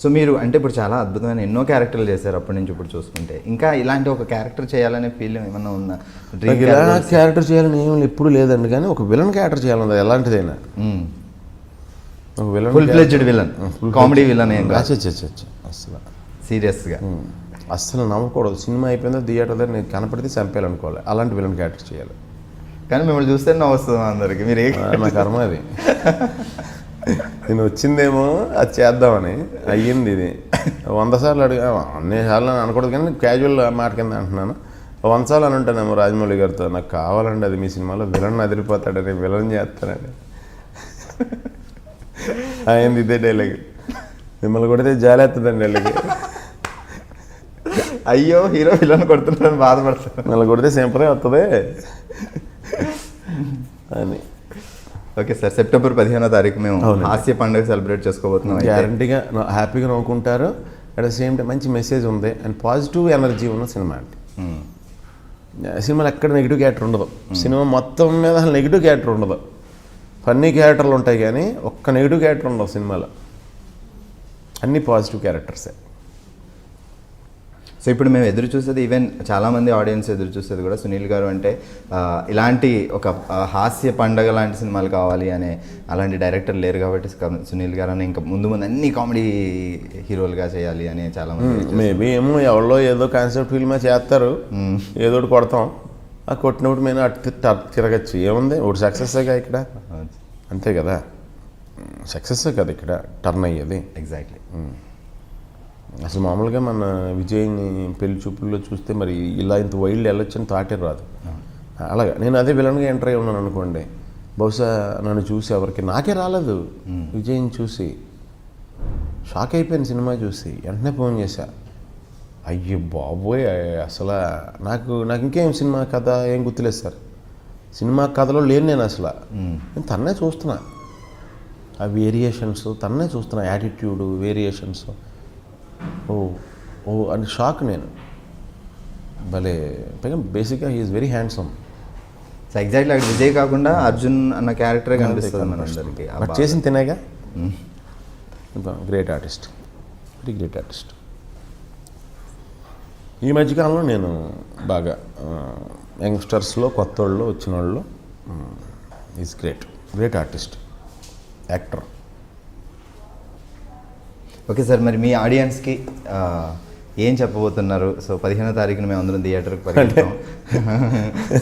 సో మీరు అంటే ఇప్పుడు చాలా అద్భుతమైన ఎన్నో క్యారెక్టర్లు చేశారు అప్పటి నుంచి ఇప్పుడు చూసుకుంటే. ఇంకా ఇలాంటి ఒక క్యారెక్టర్ చేయాలనే ఫీల్ ఏమన్నా ఉందా? ఇలా క్యారెక్టర్ చేయాలని ఏం ఎప్పుడు లేదండి, కానీ ఒక విలన్ క్యారెక్టర్ చేయాలన్నది ఎలాంటిదైనా. ఒక villain, full fledged villain, comedy villain ఏం కాదు. అసలు సీరియస్గా అస్సలు నమ్మకూడదు. సినిమా అయిపోయిందో థియేటర్ దగ్గర నేను కనపడితే చంపేయాలనుకోవాలి, అలాంటి విలన్ క్యారెక్టర్ చేయాలి. కానీ మిమ్మల్ని చూస్తే నవ్వుస్తుంది అందరికి. మీరు నా కర్మ అది. నేను వచ్చిందేమో అది చేద్దామని, అయ్యింది ఇది. 100 సార్లు అడిగా, అన్ని సార్లు అనకూడదు కానీ క్యాజువల్ మాట కింద అంటున్నాను. 100 సార్లు అని ఉంటానేమో రాజమౌళి గారితో, నాకు కావాలండి అది మీ సినిమాలో విలన్ అదిరిపోతాడని, విలన్ చేస్తానని. అయింది ఇదే డైలాగ్. మిమ్మల్ని కొడితే జాలేస్తుందండి వీళ్ళకి. అయ్యో హీరో విలన్ కొడుతున్నారని బాధపడతాను. మిమ్మల్ని కొడితే సింపుల్గా వస్తుంది అని. ఓకే సార్, సెప్టెంబర్ 15వ తారీఖు మేము హాస్య పండుగ సెలబ్రేట్ చేసుకోబోతున్నాం. గ్యారంటీగా హ్యాపీగా నవ్వుకుంటారు. అట్ ద సేమ్ టైం మంచి మెసేజ్ ఉంది అండ్ పాజిటివ్ ఎనర్జీ ఉన్న సినిమా అండి. సినిమాలో ఎక్కడ నెగిటివ్ క్యారెక్టర్ ఉండదు. సినిమా మొత్తం మీద అసలు నెగిటివ్ క్యారెక్టర్ ఉండదు. ఫన్నీ క్యారెక్టర్లు ఉంటాయి కానీ ఒక్క నెగిటివ్ క్యారెక్టర్ ఉండవు సినిమాలో. అన్ని పాజిటివ్ క్యారెక్టర్సే. సో ఇప్పుడు మేము ఎదురు చూసేది, ఈవెన్ చాలామంది ఆడియన్స్ ఎదురు చూసేది కూడా సునీల్ గారు అంటే ఇలాంటి ఒక హాస్య పండగ లాంటి సినిమాలు కావాలి అనే, అలాంటి డైరెక్టర్ లేరు కాబట్టి సునీల్ గారు అని ఇంకా ముందు ముందు కామెడీ హీరోలుగా చేయాలి అని చాలామంది. మేబీ ఏమో ఎవరో ఏదో కాన్సెప్ట్ ఫిల్మే చేస్తారు, ఏదో ఒకటి కొడతాం. ఆ కొట్టినప్పుడు మేము అటు తిరగచ్చు. ఏముంది, ఒకటి సక్సెస్గా ఇక్కడ, అంతే కదా. సక్సెస్ కదా ఇక్కడ టర్న్ అయ్యేది. ఎగ్జాక్ట్లీ. అసలు మామూలుగా మన విజయ్ని పెళ్లి చూపుల్లో చూస్తే మరి ఇలా ఇంత వైల్డ్ వెళ్ళొచ్చని థాటే రాదు. అలాగా నేను అదే విలన్గా ఎంటర్ అయి ఉన్నాను అనుకోండి, బహుశా నన్ను చూసి ఎవరికి నాకే రాలేదు. విజయ్ని చూసి షాక్ అయిపోయాను. సినిమా చూసి వెంటనే ఫోన్ చేశా, అయ్యో బాబోయ్ అసలు నాకు ఇంకేం సినిమా కథ ఏం గుర్తులేదు సార్, సినిమా కథలో లేను నేను అసలు. నేను తన్నే చూస్తున్నా, ఆ వేరియేషన్స్ తన్నే చూస్తున్నా, యాటిట్యూడ్ వేరియేషన్స్. ఓ అని షాక్ నేను. భలే పైగా బేసిక్గా he is very handsome. So exactly అక్కడ విజయ్ కాకుండా అర్జున్ అన్న క్యారెక్టర్ కనిపిస్తుంది మనందరికీ. బట్ చేసిన తినేగా. Great artist, very great artist. ఈ మధ్యకాలంలో నేను బాగా యంగ్స్టర్స్లో కొత్త వాళ్ళు వచ్చిన వాళ్ళు is great artist, actor. Okay sir, మరి మీ ఆడియన్స్కి ఏం చెప్పబోతున్నారు? సో 15వ తారీఖున మేము అందరం థియేటర్కి పరిగెడతాం.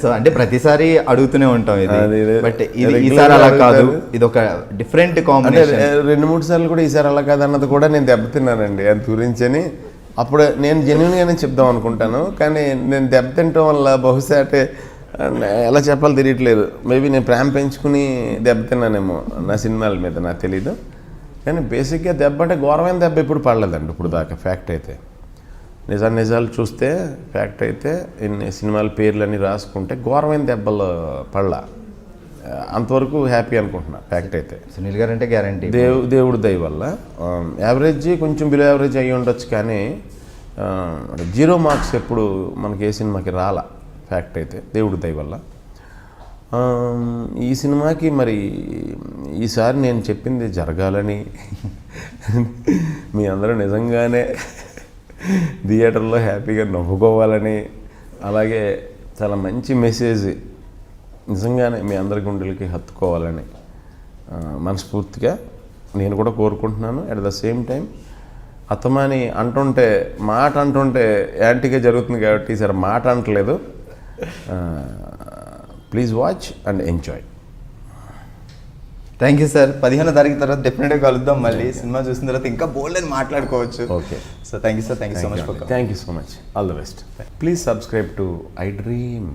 సో అంటే ప్రతిసారి అడుగుతూనే ఉంటాం ఇది, బట్ ఇది ఈసారి అలా కాదు, ఇది ఒక డిఫరెంట్ కాంబినేషన్. 2-3 సార్లు కూడా ఈసారి అలా కాదు అన్నది కూడా నేను దెబ్బతిన్నానండి అందు గురించి అని. అప్పుడు నేను జెన్యున్గానే చెప్దాం అనుకుంటాను, కానీ నేను దెబ్బతింటం వల్ల బహుశా అంటే ఎలా చెప్పాలో తెలియట్లేదు. మేబీ నేను ప్రేమ పెంచుకుని దెబ్బతిన్నానేమో నా సినిమాల మీద, నాకు తెలీదు. కానీ బేసిక్గా దెబ్బ అంటే ఘోరమైన దెబ్బ ఎప్పుడు పడలేదండి ఇప్పుడు దాకా. ఫ్యాక్ట్ అయితే నిజాలు చూస్తే, ఫ్యాక్ట్ అయితే ఇన్ని సినిమాల పేర్లన్నీ రాసుకుంటే ఘోరమైన దెబ్బలు పడలా. అంతవరకు హ్యాపీ అనుకుంటున్నా. ఫ్యాక్ట్ అయితే సునీల్ గారు అంటే గ్యారంటీ, దేవుడి దయ వల్ల. యావరేజ్ కొంచెం బిలో యావరేజ్ అయ్యి ఉండొచ్చు, కానీ 0 మార్క్స్ ఎప్పుడు మనకి ఏ సినిమాకి రాలా. ఫ్యాక్ట్ అయితే దేవుడి దయ వల్ల. ఈ సినిమాకి మరి ఈసారి నేను చెప్పింది జరగాలని, మీ అందరూ నిజంగానే థియేటర్లో హ్యాపీగా నవ్వుకోవాలని, అలాగే చాలా మంచి మెసేజ్ నిజంగానే మీ అందరి గుండెలకి హత్తుకోవాలని మనస్ఫూర్తిగా నేను కూడా కోరుకుంటున్నాను. అట్ ద సేమ్ టైం అత్తమాని మాట అంటుంటే యాంటీగా జరుగుతుంది కాబట్టి ఈసారి మాట అంటలేదు. Please watch and enjoy. Thank you sir. 15వ తారీఖు తర్వాత డెఫినెట్గా కలుద్దాం మళ్ళీ. సినిమా చూసిన తర్వాత ఇంకా బోల్డ్ అని మాట్లాడుకోవచ్చు. Okay so thank you sir, thank you so much. Thank you so much. All the best. Please subscribe to I dream.